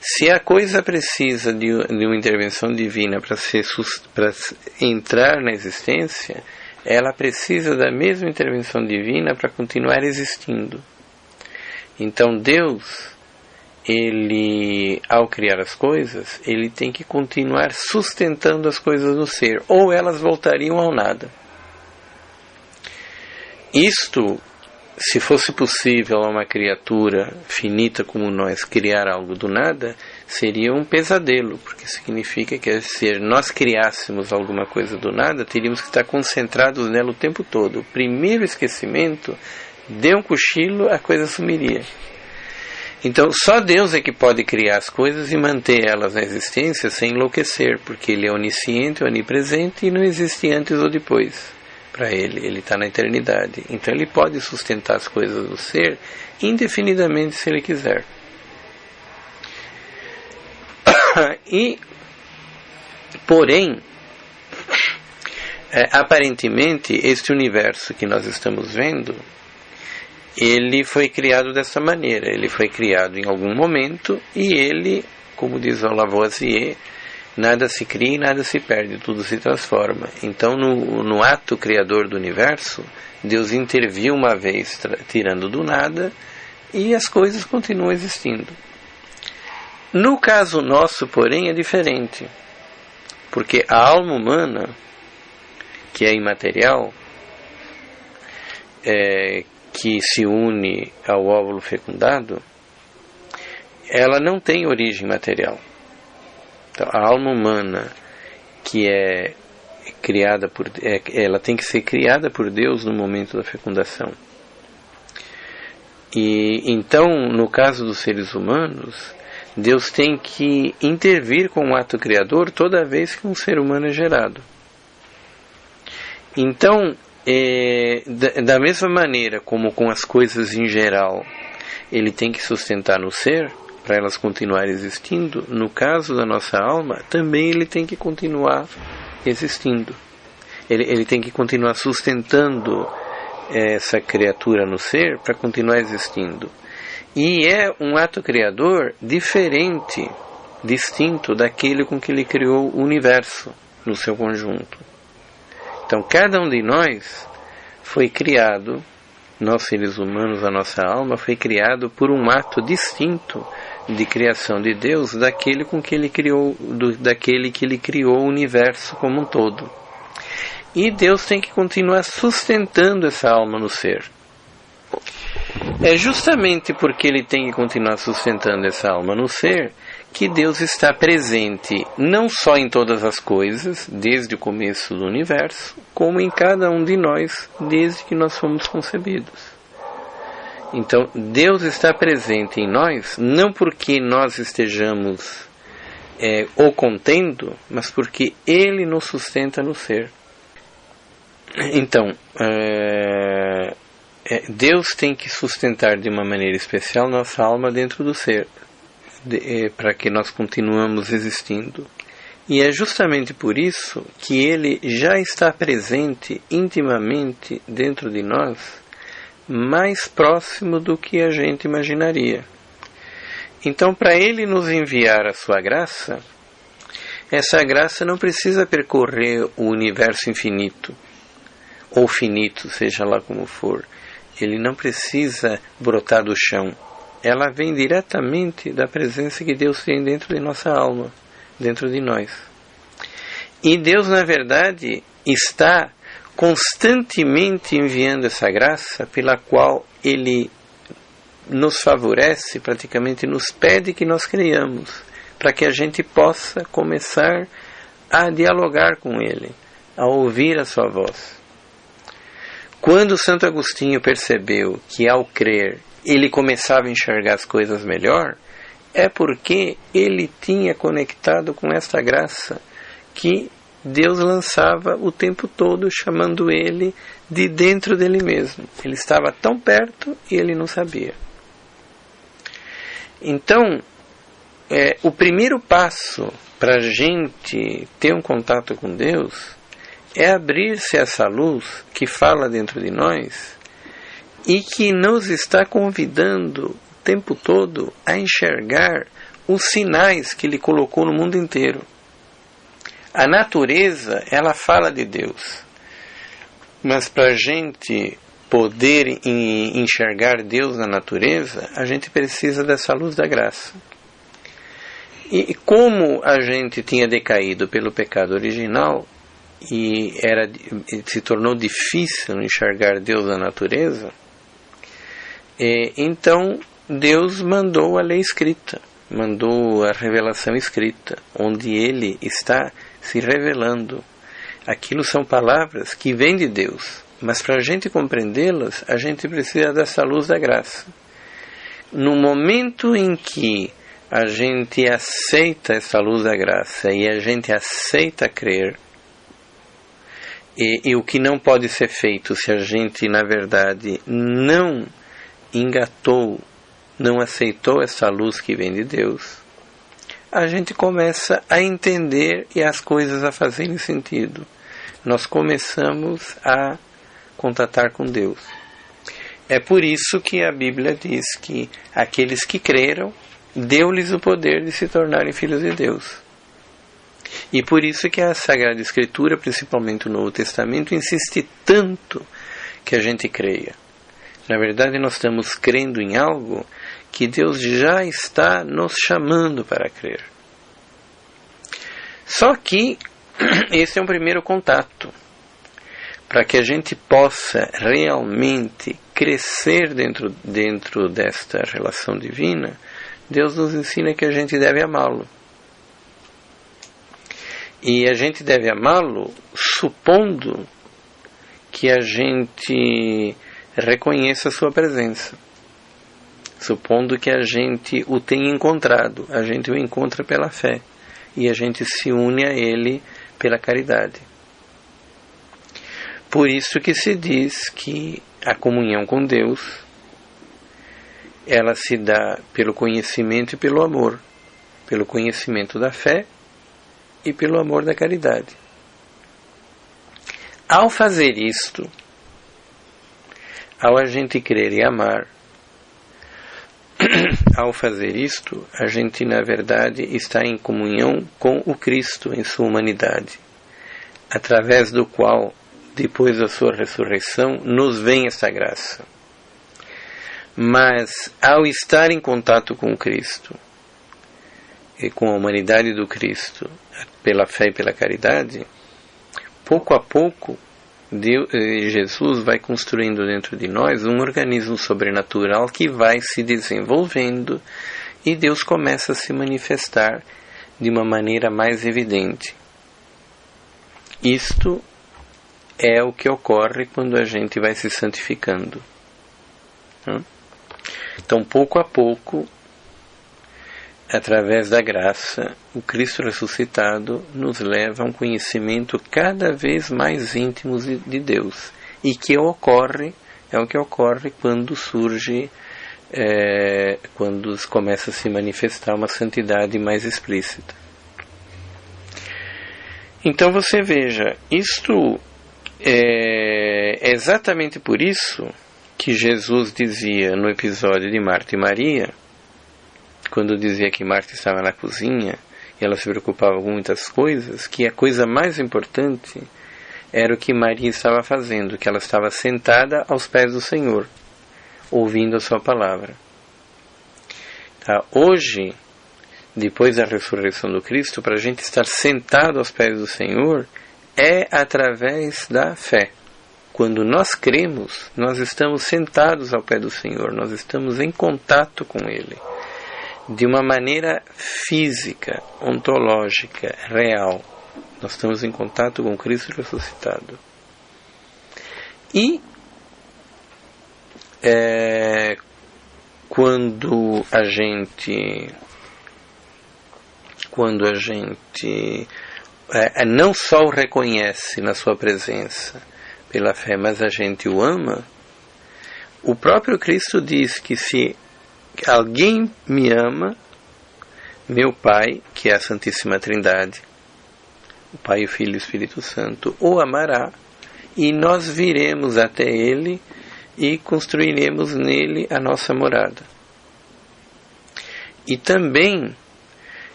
Se a coisa precisa de uma intervenção divina para entrar na existência, ela precisa da mesma intervenção divina para continuar existindo. Então Deus, ele, ao criar as coisas, ele tem que continuar sustentando as coisas no ser, ou elas voltariam ao nada. Isto, se fosse possível a uma criatura finita como nós criar algo do nada, seria um pesadelo, porque significa que se nós criássemos alguma coisa do nada, teríamos que estar concentrados nela o tempo todo. O primeiro esquecimento, deu um cochilo, a coisa sumiria. Então, só Deus é que pode criar as coisas e manter elas na existência sem enlouquecer, porque Ele é onisciente, onipresente e não existe antes ou depois. Para Ele está na eternidade. Então Ele pode sustentar as coisas do ser indefinidamente se Ele quiser. Porém, aparentemente, este universo que nós estamos vendo, ele foi criado dessa maneira. Ele foi criado em algum momento e ele, como diz o Lavoisier, nada se cria e nada se perde, tudo se transforma. Então, no ato criador do universo, Deus interviu uma vez, tirando do nada, e as coisas continuam existindo. No caso nosso, porém, é diferente, porque a alma humana, que é imaterial, que se une ao óvulo fecundado, ela não tem origem material. Então, a alma humana, que é criada ela tem que ser criada por Deus no momento da fecundação. E então, no caso dos seres humanos, Deus tem que intervir com o ato criador toda vez que um ser humano é gerado. Então, da mesma maneira como com as coisas em geral, ele tem que sustentar no ser, para elas continuarem existindo, no caso da nossa alma, também ele tem que continuar existindo. Ele tem que continuar sustentando essa criatura no ser para continuar existindo. E é um ato criador diferente, distinto daquele com que ele criou o universo no seu conjunto. Então, cada um de nós foi criado, nós seres humanos, a nossa alma, foi criado por um ato distinto de criação de Deus daquele com que ele criou, daquele que ele criou o universo como um todo. E Deus tem que continuar sustentando essa alma no ser. É justamente porque ele tem que continuar sustentando essa alma no ser que Deus está presente não só em todas as coisas, desde o começo do universo, como em cada um de nós, desde que nós fomos concebidos. Então, Deus está presente em nós, não porque nós estejamos o contendo, mas porque Ele nos sustenta no ser. Então, Deus tem que sustentar de uma maneira especial nossa alma dentro do ser, para que nós continuemos existindo. E é justamente por isso que Ele já está presente intimamente dentro de nós, mais próximo do que a gente imaginaria. Então, para Ele nos enviar a sua graça, essa graça não precisa percorrer o universo infinito, ou finito, seja lá como for. Ele não precisa brotar do chão. Ela vem diretamente da presença que Deus tem dentro de nossa alma, dentro de nós. E Deus, na verdade, está constantemente enviando essa graça pela qual Ele nos favorece, praticamente nos pede que nós criamos, para que a gente possa começar a dialogar com Ele, a ouvir a sua voz. Quando Santo Agostinho percebeu que ao crer ele começava a enxergar as coisas melhor, é porque ele tinha conectado com esta graça que Deus lançava o tempo todo, chamando ele de dentro dele mesmo. Ele estava tão perto e ele não sabia. Então, o primeiro passo para a gente ter um contato com Deus é abrir-se a essa luz que fala dentro de nós e que nos está convidando o tempo todo a enxergar os sinais que Ele colocou no mundo inteiro. A natureza, ela fala de Deus, mas para a gente poder enxergar Deus na natureza, a gente precisa dessa luz da graça. E como a gente tinha decaído pelo pecado original e se tornou difícil enxergar Deus na natureza, então Deus mandou a lei escrita, mandou a revelação escrita, onde Ele está se revelando. Aquilo são palavras que vêm de Deus, mas para a gente compreendê-las, a gente precisa dessa luz da graça. No momento em que a gente aceita essa luz da graça e a gente aceita crer, e o que não pode ser feito se a gente, na verdade, não engatou, não aceitou essa luz que vem de Deus, a gente começa a entender e as coisas a fazerem sentido. Nós começamos a contatar com Deus. É por isso que a Bíblia diz que aqueles que creram, deu-lhes o poder de se tornarem filhos de Deus. E por isso que a Sagrada Escritura, principalmente o Novo Testamento, insiste tanto que a gente creia. Na verdade, nós estamos crendo em algo que Deus já está nos chamando para crer. Só que esse é um primeiro contato. Para que a gente possa realmente crescer dentro desta relação divina, Deus nos ensina que a gente deve amá-lo. E a gente deve amá-lo supondo que a gente reconheça a sua presença. Supondo que a gente o tenha encontrado. A gente o encontra pela fé. E a gente se une a Ele pela caridade. Por isso que se diz que a comunhão com Deus, ela se dá pelo conhecimento e pelo amor. Pelo conhecimento da fé e pelo amor da caridade. Ao fazer isto, ao a gente crer e amar, ao fazer isto, a gente na verdade está em comunhão com o Cristo em sua humanidade, através do qual, depois da sua ressurreição, nos vem essa graça. Mas ao estar em contato com Cristo e com a humanidade do Cristo, pela fé e pela caridade, pouco a pouco Jesus vai construindo dentro de nós um organismo sobrenatural que vai se desenvolvendo e Deus começa a se manifestar de uma maneira mais evidente. Isto é o que ocorre quando a gente vai se santificando. Então, pouco a pouco, através da graça, o Cristo ressuscitado nos leva a um conhecimento cada vez mais íntimo de Deus. E que é o que ocorre quando surge, quando começa a se manifestar uma santidade mais explícita. Então você veja, isto é exatamente por isso que Jesus dizia no episódio de Marta e Maria, quando dizia que Marta estava na cozinha e ela se preocupava com muitas coisas, que a coisa mais importante era o que Maria estava fazendo, que ela estava sentada aos pés do Senhor, ouvindo a sua palavra. Tá? Hoje, depois da ressurreição do Cristo, para a gente estar sentado aos pés do Senhor, é através da fé. Quando nós cremos, nós estamos sentados ao pé do Senhor, nós estamos em contato com Ele, de uma maneira física, ontológica, real. Nós estamos em contato com Cristo ressuscitado. E quando a gente não só o reconhece na sua presença pela fé, mas a gente o ama, o próprio Cristo diz que se alguém me ama, meu Pai, que é a Santíssima Trindade, o Pai, o Filho e o Espírito Santo, o amará, e nós viremos até Ele e construiremos nele a nossa morada. E também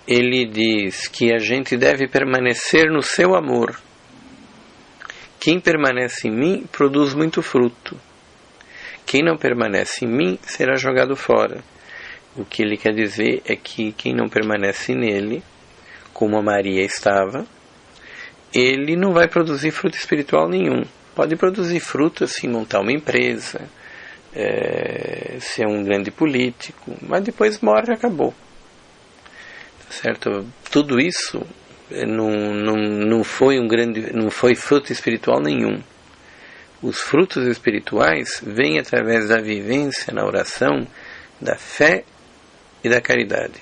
ele diz que a gente deve permanecer no seu amor. Quem permanece em mim produz muito fruto. Quem não permanece em mim será jogado fora. O que ele quer dizer é que quem não permanece nele, como a Maria estava, ele não vai produzir fruto espiritual nenhum. Pode produzir fruto assim, montar uma empresa, ser um grande político, mas depois morre e acabou. Certo? Tudo isso não foi fruto espiritual nenhum. Os frutos espirituais vêm através da vivência na oração, da fé e da caridade.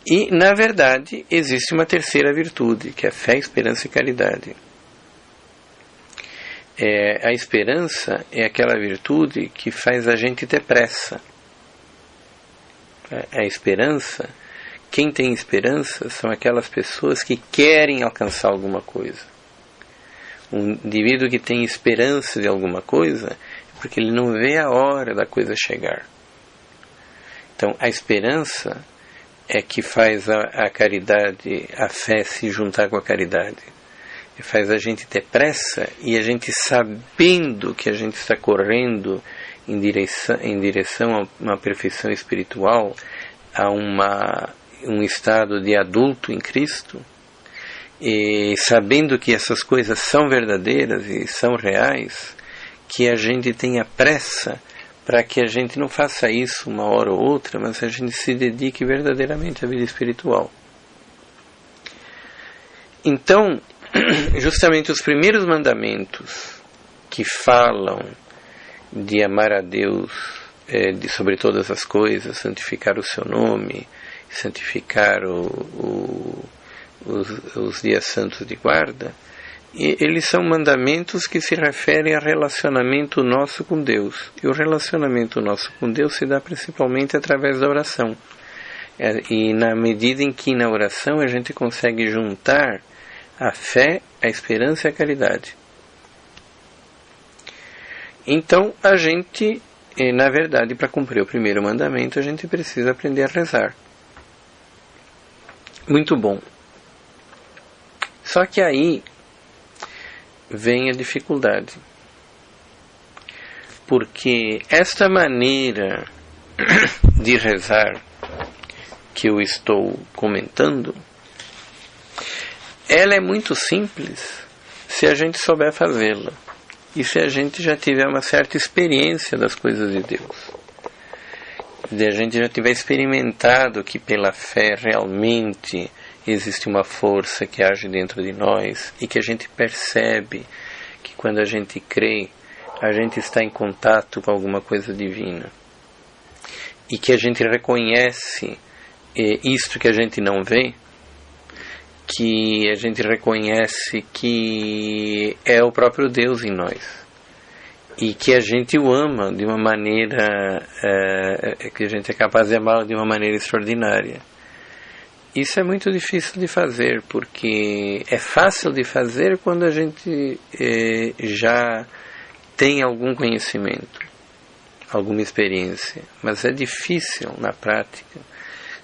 E, na verdade, existe uma terceira virtude, que é fé, esperança e caridade. A esperança é aquela virtude que faz a gente ter pressa. A esperança, quem tem esperança são aquelas pessoas que querem alcançar alguma coisa. Um indivíduo que tem esperança de alguma coisa é porque ele não vê a hora da coisa chegar. Então, a esperança é que faz a caridade, a fé se juntar com a caridade. E faz a gente ter pressa, e a gente sabendo que a gente está correndo em direção a uma perfeição espiritual, a um estado de adulto em Cristo, e sabendo que essas coisas são verdadeiras e são reais, que a gente tenha pressa para que a gente não faça isso uma hora ou outra, mas a gente se dedique verdadeiramente à vida espiritual. Então, justamente os primeiros mandamentos que falam de amar a Deus sobre todas as coisas, santificar o seu nome, santificar os dias santos de guarda, e eles são mandamentos que se referem a relacionamento nosso com Deus. E o relacionamento nosso com Deus se dá principalmente através da oração. E na medida em que na oração a gente consegue juntar a fé, a esperança e a caridade. Então, a gente, na verdade, para cumprir o primeiro mandamento, a gente precisa aprender a rezar. Muito bom. Só que aí vem a dificuldade. Porque esta maneira de rezar que eu estou comentando, ela é muito simples se a gente souber fazê-la. E se a gente já tiver uma certa experiência das coisas de Deus. Se a gente já tiver experimentado que pela fé realmente existe uma força que age dentro de nós e que a gente percebe que quando a gente crê, a gente está em contato com alguma coisa divina. E que a gente reconhece isto que a gente não vê, que a gente reconhece que é o próprio Deus em nós e que a gente o ama de uma maneira que a gente é capaz de amá-lo de uma maneira extraordinária. Isso é muito difícil de fazer, porque é fácil de fazer quando a gente já tem algum conhecimento, alguma experiência, mas é difícil na prática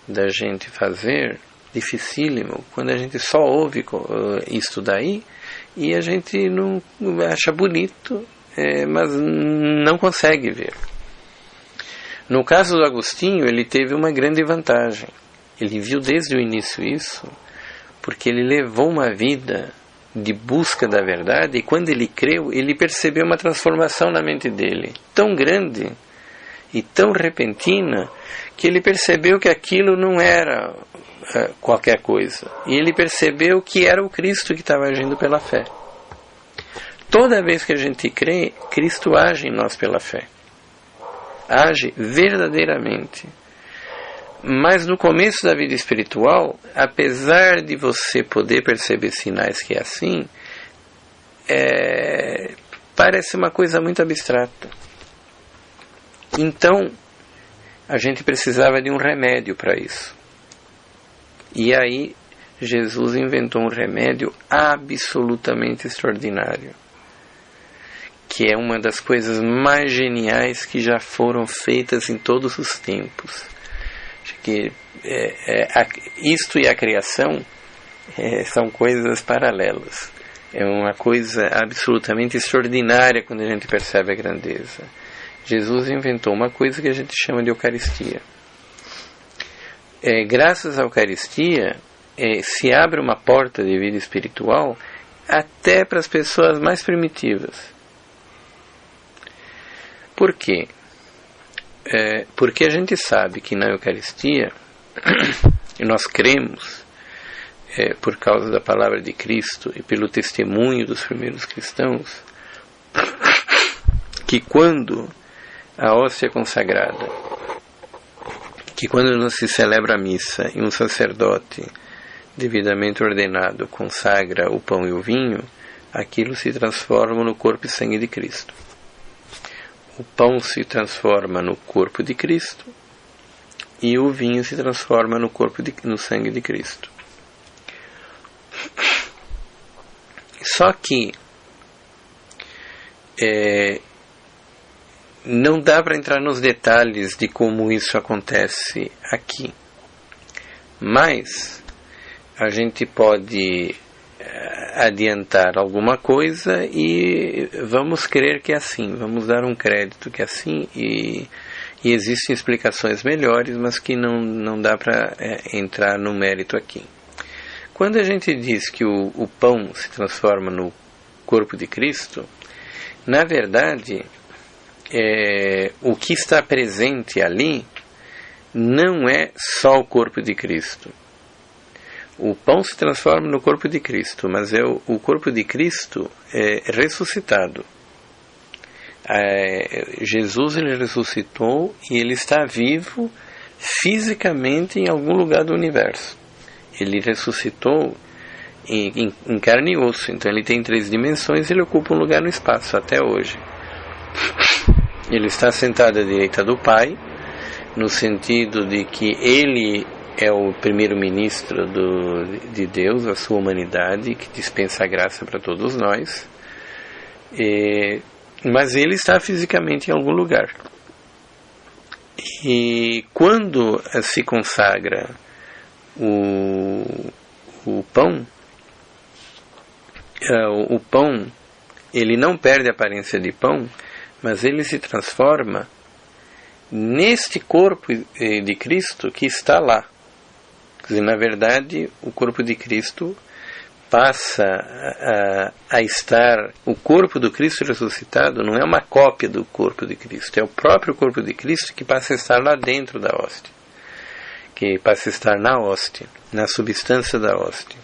da gente fazer, dificílimo, quando a gente só ouve isto daí e a gente não acha bonito, mas não consegue ver. No caso do Agostinho, ele teve uma grande vantagem. Ele viu desde o início isso, porque ele levou uma vida de busca da verdade, e quando ele creu, ele percebeu uma transformação na mente dele, tão grande e tão repentina, que ele percebeu que aquilo não era qualquer coisa. E ele percebeu que era o Cristo que estava agindo pela fé. Toda vez que a gente crê, Cristo age em nós pela fé. Age verdadeiramente. Mas no começo da vida espiritual, apesar de você poder perceber sinais que é assim, parece uma coisa muito abstrata. Então, a gente precisava de um remédio para isso. E aí, Jesus inventou um remédio absolutamente extraordinário, que é uma das coisas mais geniais que já foram feitas em todos os tempos. Acho que isto e a criação são coisas paralelas. É uma coisa absolutamente extraordinária quando a gente percebe a grandeza. Jesus inventou uma coisa que a gente chama de Eucaristia. Graças à Eucaristia, se abre uma porta de vida espiritual até para as pessoas mais primitivas. Por quê? Porque a gente sabe que na Eucaristia, e nós cremos, por causa da palavra de Cristo e pelo testemunho dos primeiros cristãos, que quando a hóstia consagrada, que quando não se celebra a missa e um sacerdote devidamente ordenado consagra o pão e o vinho, aquilo se transforma no corpo e sangue de Cristo. O pão se transforma no corpo de Cristo e o vinho se transforma no sangue de Cristo. Só que não dá para entrar nos detalhes de como isso acontece aqui, mas a gente pode adiantar alguma coisa e vamos crer que é assim, vamos dar um crédito que é assim, e existem explicações melhores, mas que não dá para entrar no mérito aqui. Quando a gente diz que o pão se transforma no corpo de Cristo, na verdade, o que está presente ali não é só o corpo de Cristo. O pão se transforma no corpo de Cristo, mas é o corpo de Cristo ressuscitado. Jesus, ele ressuscitou e ele está vivo fisicamente em algum lugar do universo. Ele ressuscitou em carne e osso, então ele tem 3 dimensões, ele ocupa um lugar no espaço até hoje. Ele está sentado à direita do Pai, no sentido de que ele é o primeiro-ministro de Deus, a sua humanidade, que dispensa a graça para todos nós, mas ele está fisicamente em algum lugar. E quando se consagra o pão, ele não perde a aparência de pão, mas ele se transforma neste corpo de Cristo que está lá. Quer dizer, na verdade, o corpo de Cristo passa a estar... O corpo do Cristo ressuscitado não é uma cópia do corpo de Cristo, é o próprio corpo de Cristo que passa a estar lá dentro da hóstia, que passa a estar na hóstia, na substância da hóstia.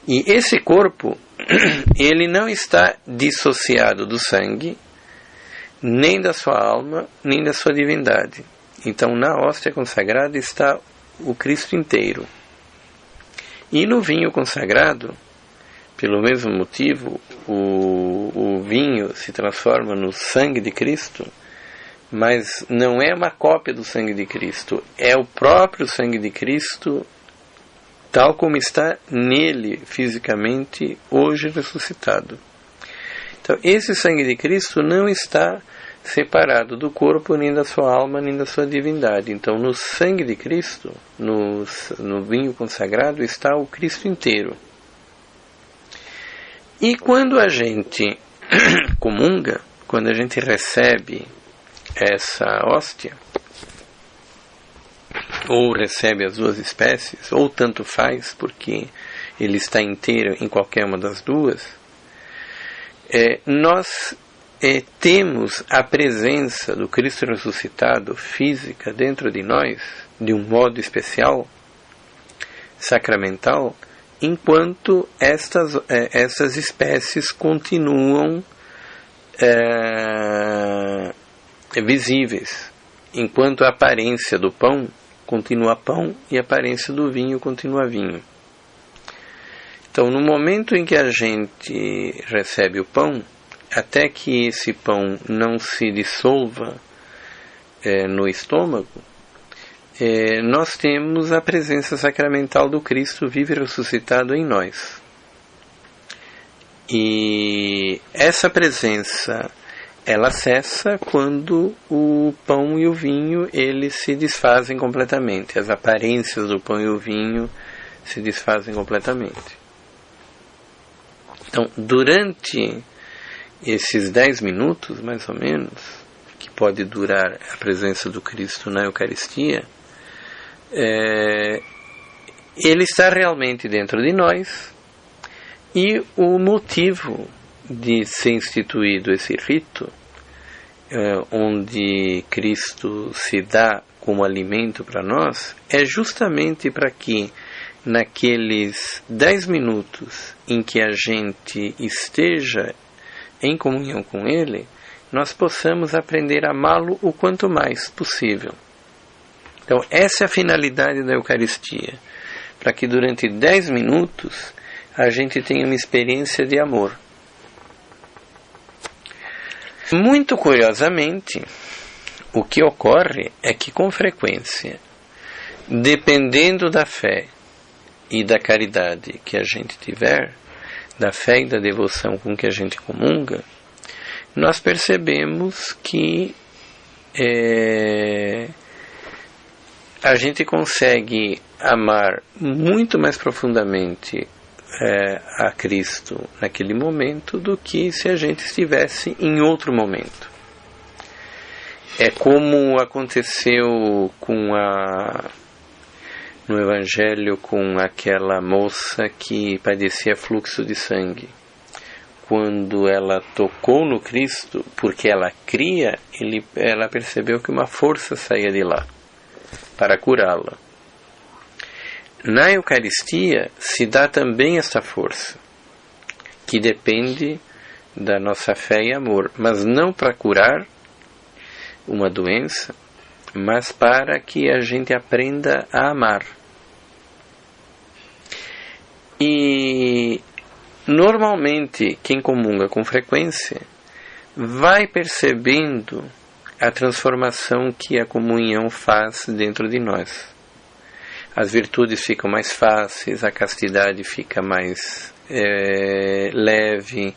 E esse corpo, ele não está dissociado do sangue, nem da sua alma, nem da sua divindade. Então, na hóstia consagrada está o Cristo inteiro. E no vinho consagrado, pelo mesmo motivo, o vinho se transforma no sangue de Cristo, mas não é uma cópia do sangue de Cristo, é o próprio sangue de Cristo, tal como está nele fisicamente, hoje ressuscitado. Então, esse sangue de Cristo não está separado do corpo, nem da sua alma, nem da sua divindade. Então, no sangue de Cristo, no vinho consagrado, está o Cristo inteiro. E quando a gente comunga, quando a gente recebe essa hóstia, ou recebe as duas espécies, ou tanto faz, porque ele está inteiro em qualquer uma das duas, nós temos a presença do Cristo ressuscitado física dentro de nós, de um modo especial, sacramental enquanto estas espécies continuam visíveis, enquanto a aparência do pão continua pão e a aparência do vinho continua vinho. Então, no momento em que a gente recebe o pão, até que esse pão não se dissolva no estômago, nós temos a presença sacramental do Cristo vivo e ressuscitado em nós. E essa presença, ela cessa quando o pão e o vinho eles se desfazem completamente. As aparências do pão e o vinho se desfazem completamente. Então, durante esses 10 minutos, mais ou menos, que pode durar a presença do Cristo na Eucaristia, ele está realmente dentro de nós, e o motivo de ser instituído esse rito, onde Cristo se dá como alimento para nós, é justamente para que naqueles 10 minutos em que a gente esteja em comunhão com Ele, nós possamos aprender a amá-lo o quanto mais possível. Então, essa é a finalidade da Eucaristia, para que durante 10 minutos a gente tenha uma experiência de amor. Muito curiosamente, o que ocorre é que, com frequência, dependendo da fé e da caridade que a gente tiver, da fé e da devoção com que a gente comunga, nós percebemos que a gente consegue amar muito mais profundamente a Cristo naquele momento do que se a gente estivesse em outro momento. É como aconteceu no Evangelho com aquela moça que padecia fluxo de sangue. Quando ela tocou no Cristo, porque ela cria, ela percebeu que uma força saía de lá para curá-la. Na Eucaristia se dá também esta força, que depende da nossa fé e amor, mas não para curar uma doença, mas para que a gente aprenda a amar. E normalmente quem comunga com frequência vai percebendo a transformação que a comunhão faz dentro de nós. As virtudes ficam mais fáceis, a castidade fica mais leve,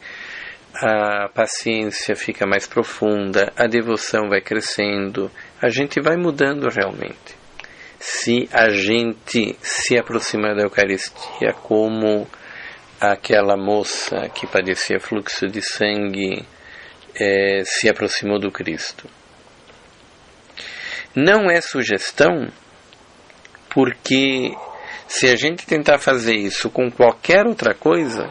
a paciência fica mais profunda, a devoção vai crescendo, a gente vai mudando realmente. Se a gente se aproximar da Eucaristia como aquela moça que padecia fluxo de sangue se aproximou do Cristo. Não é sugestão, porque se a gente tentar fazer isso com qualquer outra coisa,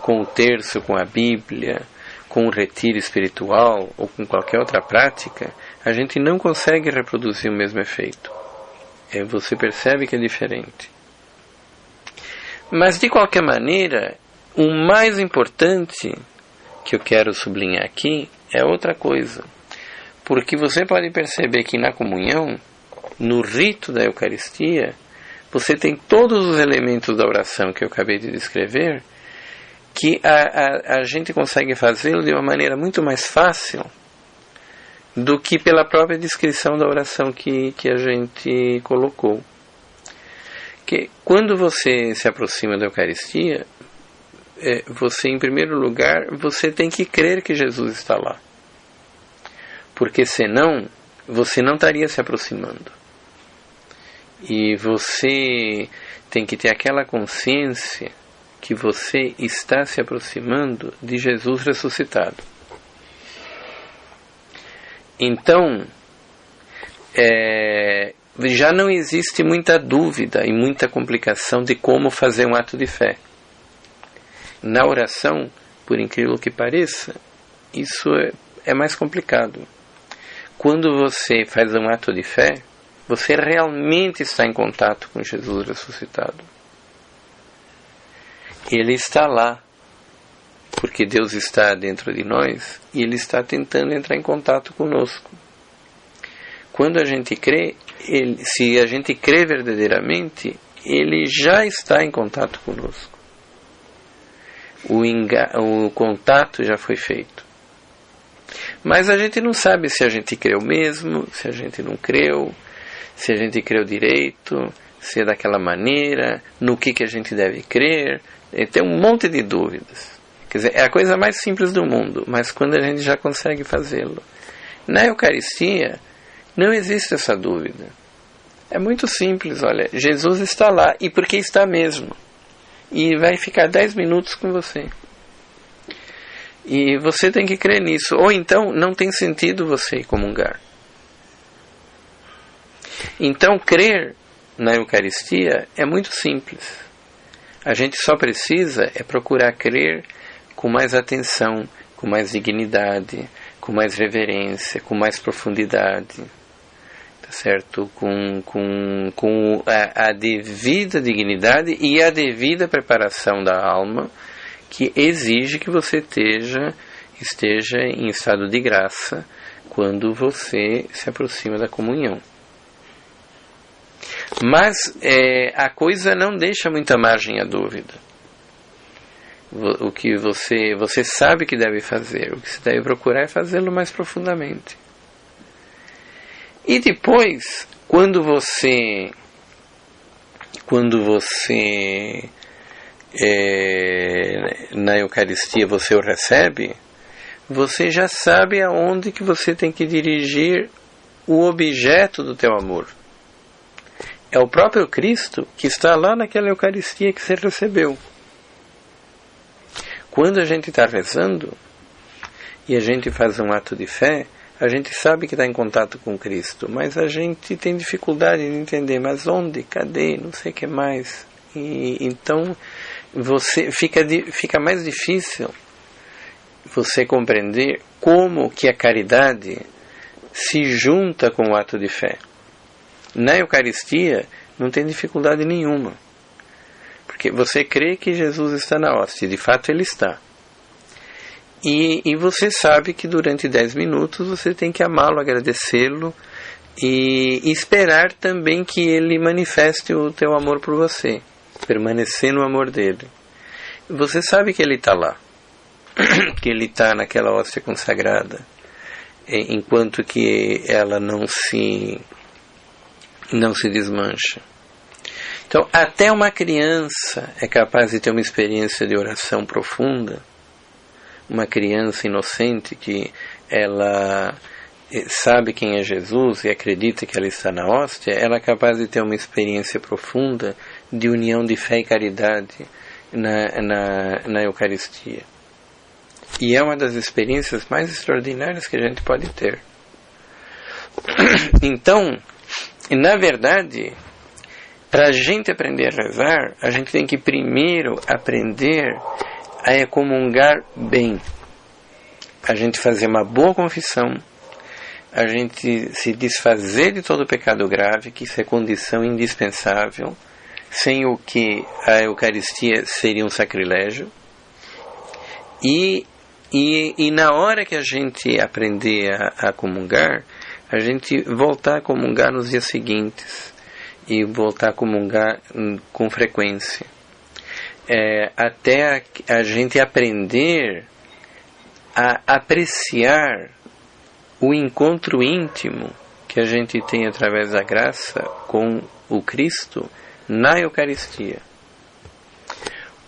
com o terço, com a Bíblia, com o retiro espiritual ou com qualquer outra prática, a gente não consegue reproduzir o mesmo efeito. Você percebe que é diferente. Mas, de qualquer maneira, o mais importante que eu quero sublinhar aqui é outra coisa. Porque você pode perceber que na comunhão, no rito da Eucaristia, você tem todos os elementos da oração que eu acabei de descrever, que a gente consegue fazê-lo de uma maneira muito mais fácil do que pela própria descrição da oração que a gente colocou. Que quando você se aproxima da Eucaristia, você, em primeiro lugar, você tem que crer que Jesus está lá. Porque senão, você não estaria se aproximando. E você tem que ter aquela consciência que você está se aproximando de Jesus ressuscitado. Então, já não existe muita dúvida e muita complicação de como fazer um ato de fé. Na oração, por incrível que pareça, isso é mais complicado. Quando você faz um ato de fé, Você realmente está em contato com Jesus ressuscitado. Ele está lá, porque Deus está dentro de nós e Ele está tentando entrar em contato conosco. Quando a gente crê, se a gente crê verdadeiramente, Ele já está em contato conosco. O contato já foi feito. Mas a gente não sabe se a gente creu mesmo, se a gente não creu, se a gente creu direito, se é daquela maneira, no que a gente deve crer. Tem um monte de dúvidas. Quer dizer, é a coisa mais simples do mundo, mas quando a gente já consegue fazê-lo. Na Eucaristia, não existe essa dúvida. É muito simples, olha, Jesus está lá, e porque está mesmo. E vai ficar 10 minutos com você. E você tem que crer nisso. Ou então, não tem sentido você comungar. Então, crer na Eucaristia é muito simples. A gente só precisa procurar crer com mais atenção, com mais dignidade, com mais reverência, com mais profundidade. Tá certo? Com a devida dignidade e a devida preparação da alma, que exige que você esteja em estado de graça quando você se aproxima da comunhão. Mas a coisa não deixa muita margem à dúvida. O que você sabe que deve fazer, o que você deve procurar é fazê-lo mais profundamente. E depois, quando você na Eucaristia você o recebe, você já sabe aonde que você tem que dirigir o objeto do teu amor. É o próprio Cristo que está lá naquela Eucaristia que você recebeu. Quando a gente está rezando e a gente faz um ato de fé, a gente sabe que está em contato com Cristo, mas a gente tem dificuldade de entender, mas onde, cadê, não sei o que mais. E então fica mais difícil você compreender como que a caridade se junta com o ato de fé. Na Eucaristia não tem dificuldade nenhuma, porque você crê que Jesus está na hóstia, de fato Ele está. E você sabe que durante 10 minutos você tem que amá-lo, agradecê-lo e esperar também que Ele manifeste o teu amor por você, permanecer no amor dele. Você sabe que Ele está lá, que Ele está naquela hóstia consagrada, enquanto que ela não se desmancha. Então, até uma criança é capaz de ter uma experiência de oração profunda. Uma criança inocente que ela sabe quem é Jesus e acredita que ela está na hóstia, ela é capaz de ter uma experiência profunda de união de fé e caridade na Eucaristia. E é uma das experiências mais extraordinárias que a gente pode ter. Então, na verdade, para a gente aprender a rezar, a gente tem que primeiro aprender a comungar bem. A gente fazer uma boa confissão, a gente se desfazer de todo o pecado grave, que isso é condição indispensável, sem o que a Eucaristia seria um sacrilégio. E na hora que a gente aprender a comungar, a gente voltar a comungar nos dias seguintes e voltar a comungar com frequência. Até a gente aprender a apreciar o encontro íntimo que a gente tem através da graça com o Cristo na Eucaristia.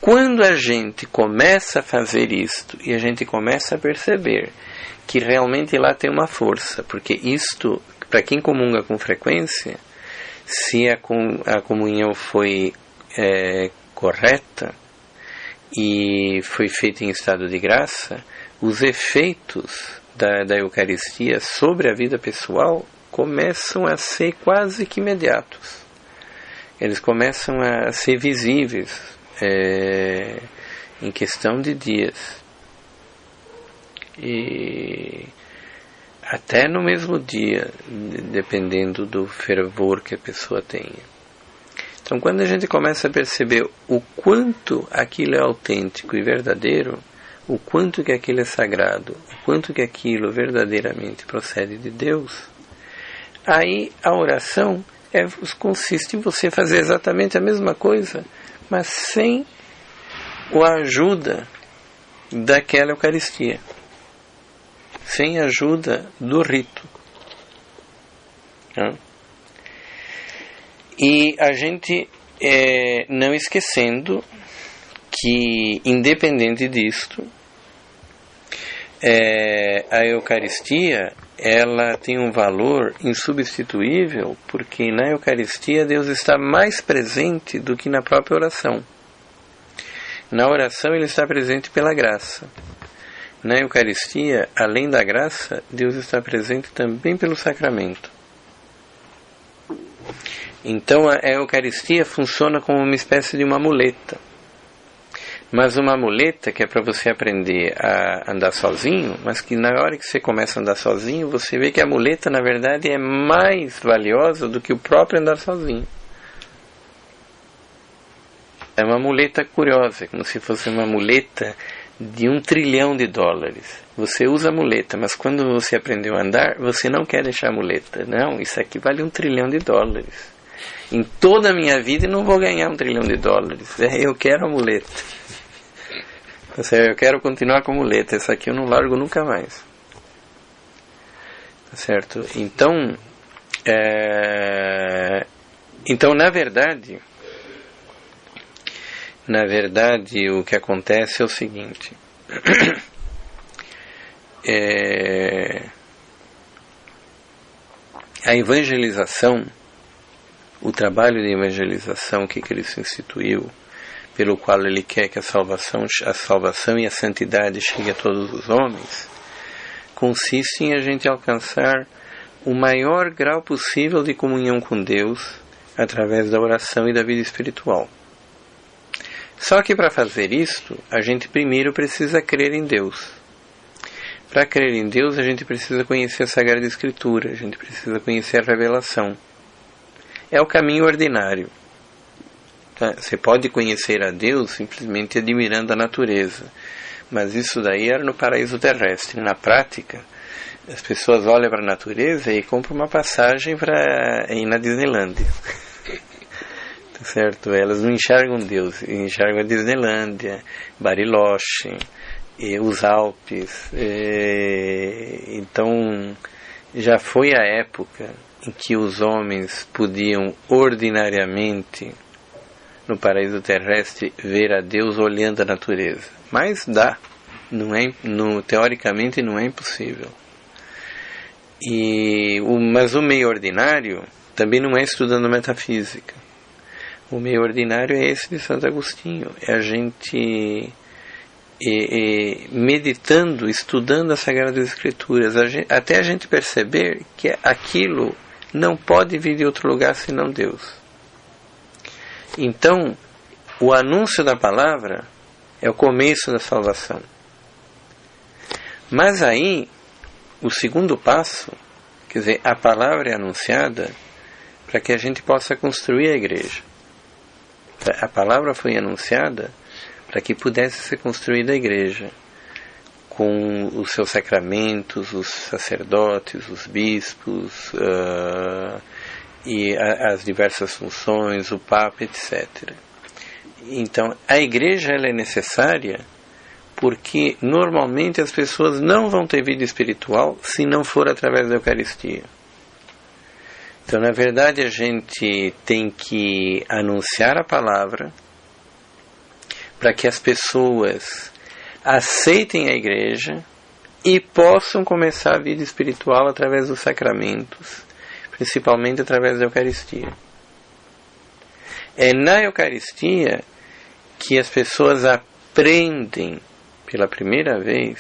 Quando a gente começa a fazer isto e a gente começa a perceber que realmente lá tem uma força, porque isto, para quem comunga com frequência, se a comunhão foi correta e foi feita em estado de graça, os efeitos da Eucaristia sobre a vida pessoal começam a ser quase que imediatos. Eles começam a ser visíveis em questão de dias. até no mesmo dia, dependendo do fervor que a pessoa tenha. Então, quando a gente começa a perceber o quanto aquilo é autêntico e verdadeiro, o quanto que aquilo é sagrado, o quanto que aquilo verdadeiramente procede de Deus, aí a oração consiste em você fazer exatamente a mesma coisa, mas sem a ajuda daquela Eucaristia, sem a ajuda do rito. E a gente, não esquecendo que, independente disto, a Eucaristia, ela tem um valor insubstituível, porque na Eucaristia Deus está mais presente do que na própria oração. Na oração Ele está presente pela graça. Na Eucaristia, além da graça, Deus está presente também pelo sacramento. Então a Eucaristia funciona como uma espécie de uma muleta. Mas uma muleta que é para você aprender a andar sozinho, mas que na hora que você começa a andar sozinho, você vê que a muleta na verdade é mais valiosa do que o próprio andar sozinho. É uma muleta curiosa, como se fosse uma muleta de $1 trilhão. Você usa a muleta, mas quando você aprendeu a andar, você não quer deixar a muleta. Não, isso aqui vale $1 trilhão. Em toda a minha vida eu não vou ganhar $1 trilhão. Eu quero a muleta. Eu quero continuar com a muleta. Essa aqui eu não largo nunca mais. Tá certo? Então, na verdade, o que acontece é o seguinte. A evangelização, o trabalho de evangelização que Cristo instituiu, pelo qual Ele quer que a salvação e a santidade chegue a todos os homens, consiste em a gente alcançar o maior grau possível de comunhão com Deus através da oração e da vida espiritual. Só que para fazer isto, a gente primeiro precisa crer em Deus. Para crer em Deus, a gente precisa conhecer a Sagrada Escritura, a gente precisa conhecer a revelação. É o caminho ordinário. Você pode conhecer a Deus simplesmente admirando a natureza, mas isso daí era no paraíso terrestre. Na prática, as pessoas olham para a natureza e compram uma passagem para ir na Disneylândia. Certo? Elas não enxergam Deus, enxergam a Disneylândia, Bariloche, os Alpes. Então, já foi a época em que os homens podiam ordinariamente, no paraíso terrestre, ver a Deus olhando a natureza. Mas dá, teoricamente não é impossível. Mas o meio ordinário também não é estudando metafísica. O meio ordinário é esse de Santo Agostinho. É a gente meditando, estudando as Sagradas Escrituras, até a gente perceber que aquilo não pode vir de outro lugar senão Deus. Então, o anúncio da palavra é o começo da salvação. Mas aí, o segundo passo, quer dizer, a palavra é anunciada para que a gente possa construir a igreja. A palavra foi anunciada para que pudesse ser construída a igreja, com os seus sacramentos, os sacerdotes, os bispos, e as diversas funções, o Papa, etc. Então, a igreja ela é necessária porque normalmente as pessoas não vão ter vida espiritual se não for através da Eucaristia. Então, na verdade, a gente tem que anunciar a palavra para que as pessoas aceitem a igreja e possam começar a vida espiritual através dos sacramentos, principalmente através da Eucaristia. É na Eucaristia que as pessoas aprendem pela primeira vez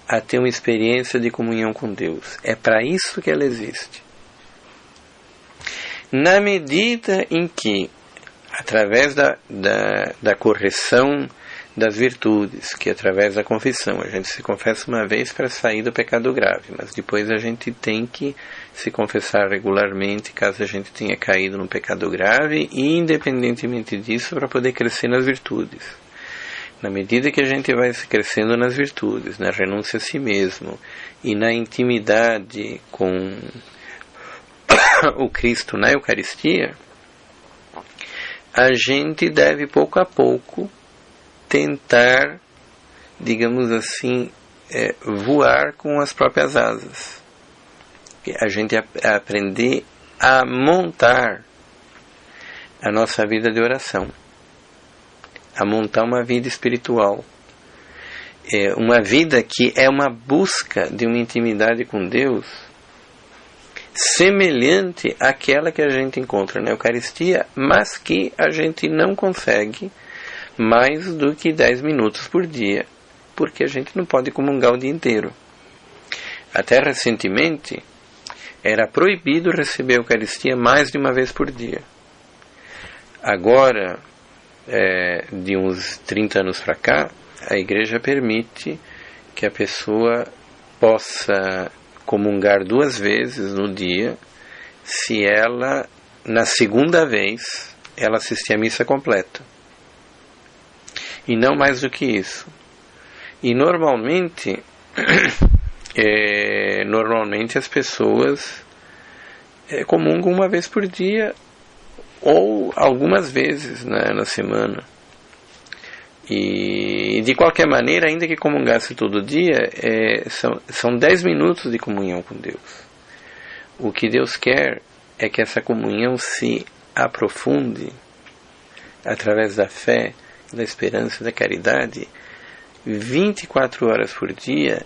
a ter uma experiência de comunhão com Deus. É para isso que ela existe. Na medida em que, através da correção das virtudes, que através da confissão a gente se confessa uma vez para sair do pecado grave, mas depois a gente tem que se confessar regularmente caso a gente tenha caído no pecado grave, e independentemente disso, para poder crescer nas virtudes. Na medida que a gente vai crescendo nas virtudes, na renúncia a si mesmo e na intimidade com o Cristo na Eucaristia, a gente deve pouco a pouco tentar, digamos assim, voar com as próprias asas. A gente aprender a montar a nossa vida de oração, a montar uma vida espiritual, uma vida que é uma busca de uma intimidade com Deus semelhante àquela que a gente encontra na Eucaristia, mas que a gente não consegue mais do que 10 minutos por dia, porque a gente não pode comungar o dia inteiro. Até recentemente era proibido receber a Eucaristia mais de uma vez por dia. Agora, de uns 30 anos para cá, a Igreja permite que a pessoa possa comungar 2 vezes no dia, se ela, na segunda vez, ela assistir a missa completa. E não mais do que isso. E normalmente as pessoas comungam uma vez por dia, ou algumas vezes na semana. E de qualquer maneira, ainda que comungasse todo dia, são 10 minutos de comunhão com Deus. O que Deus quer é que essa comunhão se aprofunde através da fé, da esperança e da caridade 24 horas por dia,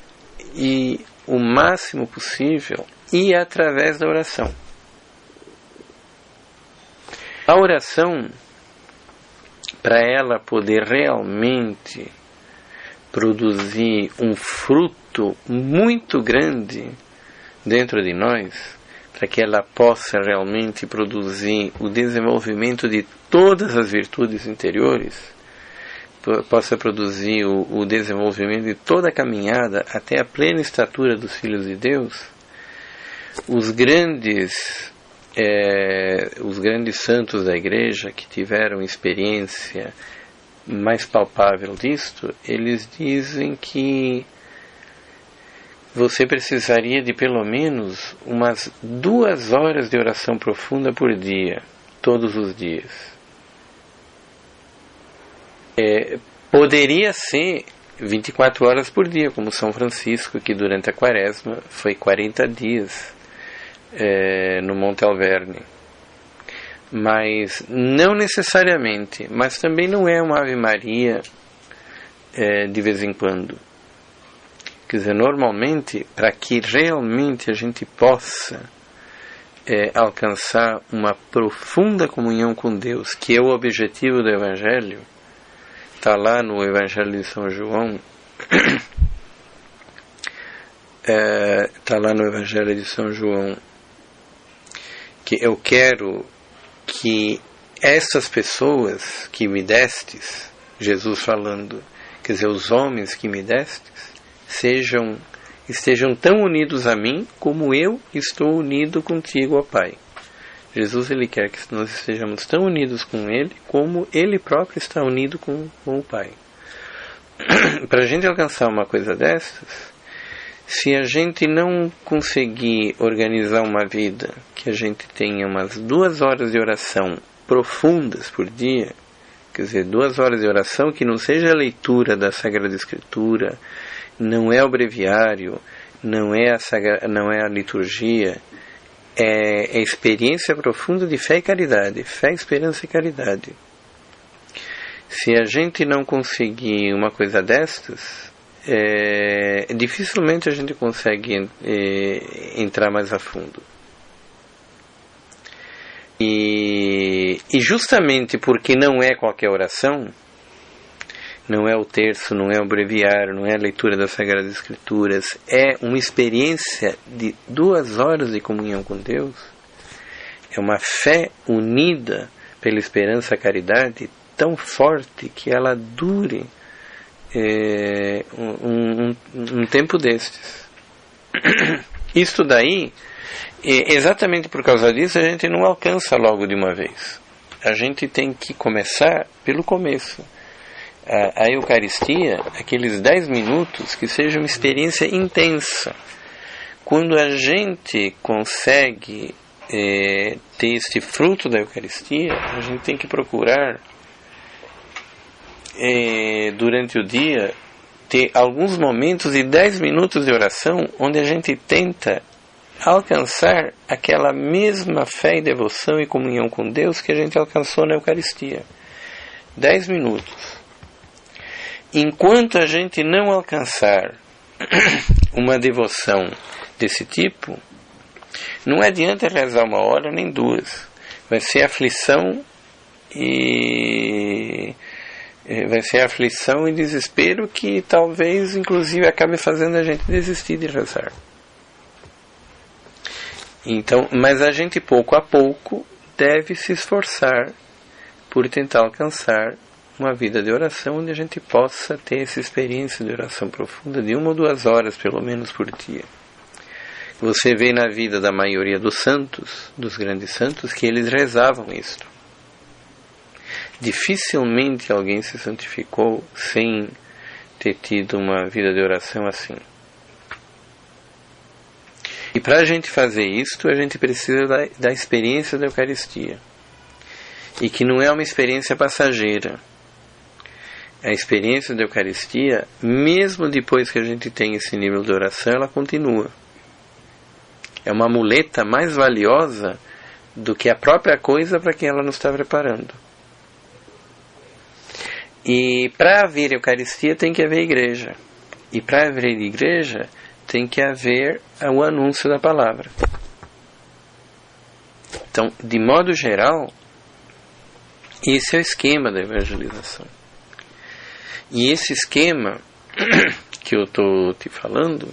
e o máximo possível, e através da oração. A oração, para ela poder realmente produzir um fruto muito grande dentro de nós, para que ela possa realmente produzir o desenvolvimento de todas as virtudes interiores, possa produzir o desenvolvimento de toda a caminhada até a plena estatura dos filhos de Deus, os grandes santos da Igreja que tiveram experiência mais palpável disto, eles dizem que você precisaria de pelo menos umas 2 horas de oração profunda por dia, todos os dias. Poderia ser 24 horas por dia, como São Francisco, que durante a Quaresma foi 40 dias no Monte Alverne. Mas não necessariamente, mas também não é uma Ave Maria de vez em quando. Quer dizer, normalmente, para que realmente a gente possa alcançar uma profunda comunhão com Deus, que é o objetivo do Evangelho, está lá no Evangelho de São João, está lá no Evangelho de São João, que eu quero que essas pessoas que me destes, Jesus falando, quer dizer, os homens que me destes, estejam tão unidos a mim como eu estou unido contigo, ó Pai. Jesus, ele quer que nós estejamos tão unidos com ele como ele próprio está unido com o Pai. Para a gente alcançar uma coisa dessas, se a gente não conseguir organizar uma vida que a gente tenha umas 2 horas de oração profundas por dia, quer dizer, 2 horas de oração que não seja a leitura da Sagrada Escritura, não é o breviário, não é a liturgia, é a experiência profunda de fé e caridade, fé, esperança e caridade. Se a gente não conseguir uma coisa destas, dificilmente a gente consegue entrar mais a fundo. E justamente porque não é qualquer oração, não é o terço, não é o breviário, não é a leitura das Sagradas Escrituras, é uma experiência de 2 horas de comunhão com Deus, é uma fé unida pela esperança e a caridade tão forte que ela dure um tempo destes. Isto daí, exatamente por causa disso, a gente não alcança logo de uma vez. A gente tem que começar pelo começo. A Eucaristia, aqueles 10 minutos, que seja uma experiência intensa. Quando a gente consegue ter este fruto da Eucaristia, a gente tem que procurar, durante o dia, ter alguns momentos de 10 minutos de oração, onde a gente tenta alcançar aquela mesma fé e devoção e comunhão com Deus que a gente alcançou na Eucaristia. 10 minutos. Enquanto a gente não alcançar uma devoção desse tipo, não adianta rezar 1 hora nem 2. Vai ser aflição e desespero que talvez inclusive acabe fazendo a gente desistir de rezar. Então, mas a gente pouco a pouco deve se esforçar por tentar alcançar uma vida de oração onde a gente possa ter essa experiência de oração profunda de 1 ou 2 horas pelo menos por dia. Você vê na vida da maioria dos santos, dos grandes santos, que eles rezavam isto. Dificilmente alguém se santificou sem ter tido uma vida de oração assim. E para a gente fazer isto, a gente precisa da experiência da Eucaristia. E que não é uma experiência passageira. A experiência da Eucaristia, mesmo depois que a gente tem esse nível de oração, ela continua. É uma muleta mais valiosa do que a própria coisa para que ela nos está preparando. E para haver Eucaristia tem que haver igreja. E para haver igreja tem que haver o anúncio da palavra. Então, de modo geral, esse é o esquema da evangelização. E esse esquema que eu estou te falando,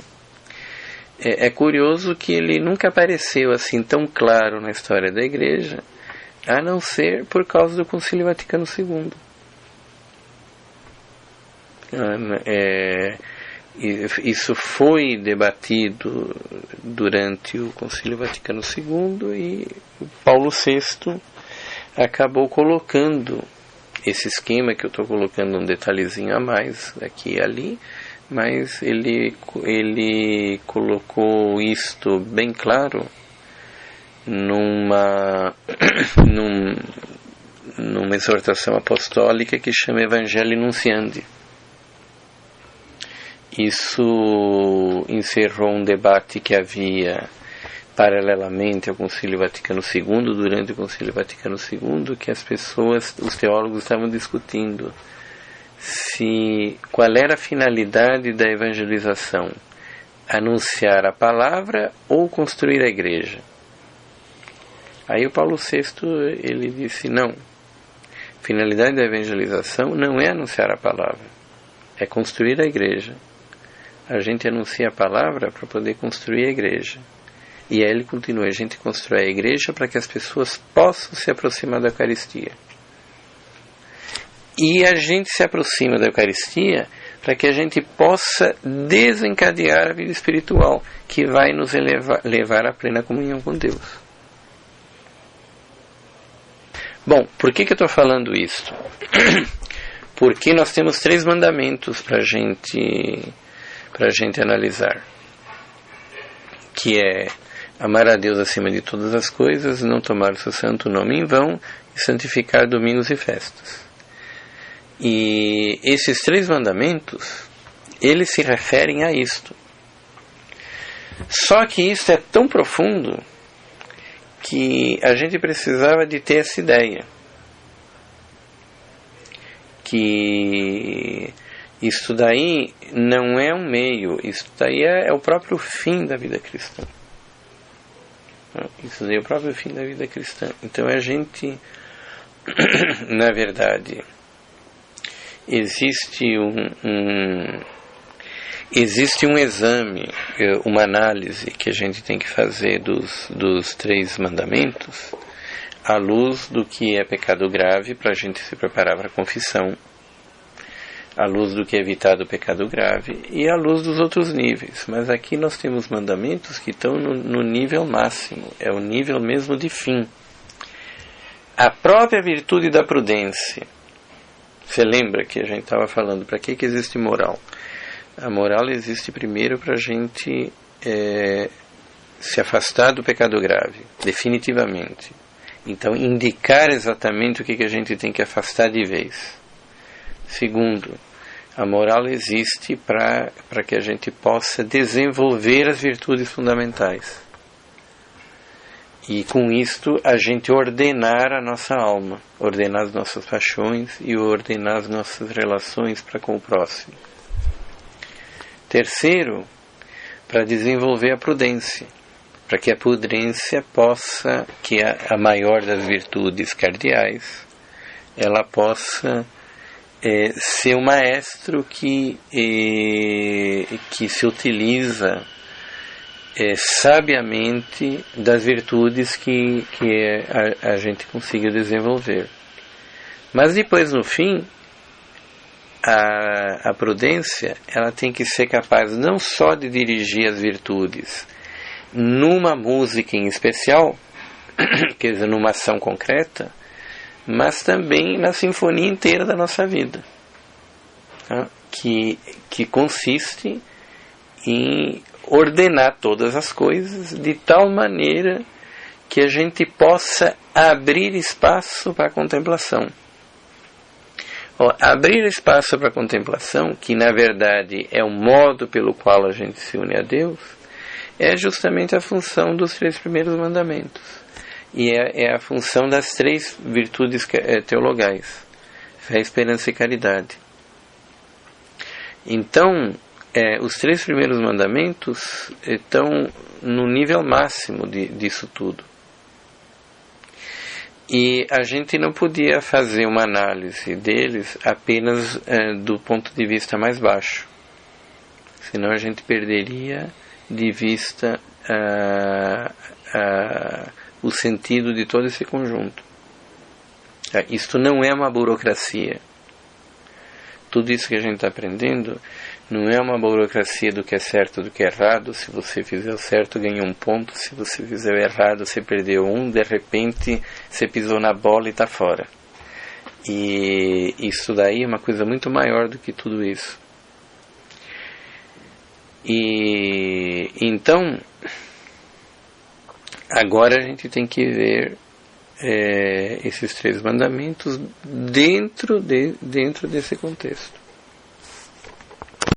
é curioso que ele nunca apareceu assim tão claro na história da Igreja, a não ser por causa do Concílio Vaticano II. Isso foi debatido durante o Concílio Vaticano II e o Paulo VI acabou colocando esse esquema que eu estou colocando um detalhezinho a mais aqui e ali, mas ele colocou isto bem claro numa exortação apostólica que chama Evangelii Nunciandi. Isso encerrou um debate que havia paralelamente ao Concílio Vaticano II, durante o Concílio Vaticano II, que os teólogos estavam discutindo qual era a finalidade da evangelização, anunciar a palavra ou construir a igreja. Aí o Paulo VI, ele disse, não, a finalidade da evangelização não é anunciar a palavra, é construir a igreja. A gente anuncia a palavra para poder construir a igreja. E aí ele continua, a gente constrói a igreja para que as pessoas possam se aproximar da Eucaristia. E a gente se aproxima da Eucaristia para que a gente possa desencadear a vida espiritual, que vai nos levar à plena comunhão com Deus. Bom, por que eu estou falando isso? Porque nós temos 3 mandamentos para a gente analisar, que é amar a Deus acima de todas as coisas, não tomar o seu santo nome em vão e santificar domingos e festas. E esses 3 mandamentos, eles se referem a isto. Só que isso é tão profundo que a gente precisava de ter essa ideia, que isso daí não é um meio, isso daí é o próprio fim da vida cristã. Isso daí é o próprio fim da vida cristã. Então a gente, na verdade, existe um exame, uma análise que a gente tem que fazer dos 3 mandamentos à luz do que é pecado grave para a gente se preparar para a confissão, à luz do que é evitar do pecado grave e à luz dos outros níveis. Mas aqui nós temos mandamentos que estão no nível máximo, é o nível mesmo de fim. A própria virtude da prudência. Você lembra que a gente estava falando, para que existe moral? A moral existe primeiro para a gente se afastar do pecado grave, definitivamente. Então, indicar exatamente o que a gente tem que afastar de vez. Segundo, a moral existe para que a gente possa desenvolver as virtudes fundamentais. E com isto a gente ordenar a nossa alma, ordenar as nossas paixões e ordenar as nossas relações para com o próximo. Terceiro, para desenvolver a prudência, para que a prudência possa, que é a maior das virtudes cardeais, ela possa ser um maestro que se utiliza sabiamente das virtudes que a gente consiga desenvolver. Mas depois, no fim, a prudência ela tem que ser capaz não só de dirigir as virtudes numa música em especial, quer dizer, numa ação concreta, mas também na sinfonia inteira da nossa vida, tá? que consiste em ordenar todas as coisas de tal maneira que a gente possa abrir espaço para a contemplação. Abrir espaço para a contemplação, que na verdade é o modo pelo qual a gente se une a Deus, é justamente a função dos 3 primeiros mandamentos. E é a função das 3 virtudes teologais: fé, esperança e caridade. Então, os 3 primeiros mandamentos estão no nível máximo disso tudo. E a gente não podia fazer uma análise deles apenas do ponto de vista mais baixo. Senão a gente perderia de vista o sentido de todo esse conjunto. Isto não é uma burocracia. Tudo isso que a gente está aprendendo não é uma burocracia do que é certo e do que é errado. Se você fizer o certo, ganha 1 ponto. Se você fizer o errado, você perdeu 1. De repente, você pisou na bola e está fora. E isso daí é uma coisa muito maior do que tudo isso. E então, agora a gente tem que ver esses 3 mandamentos dentro desse contexto.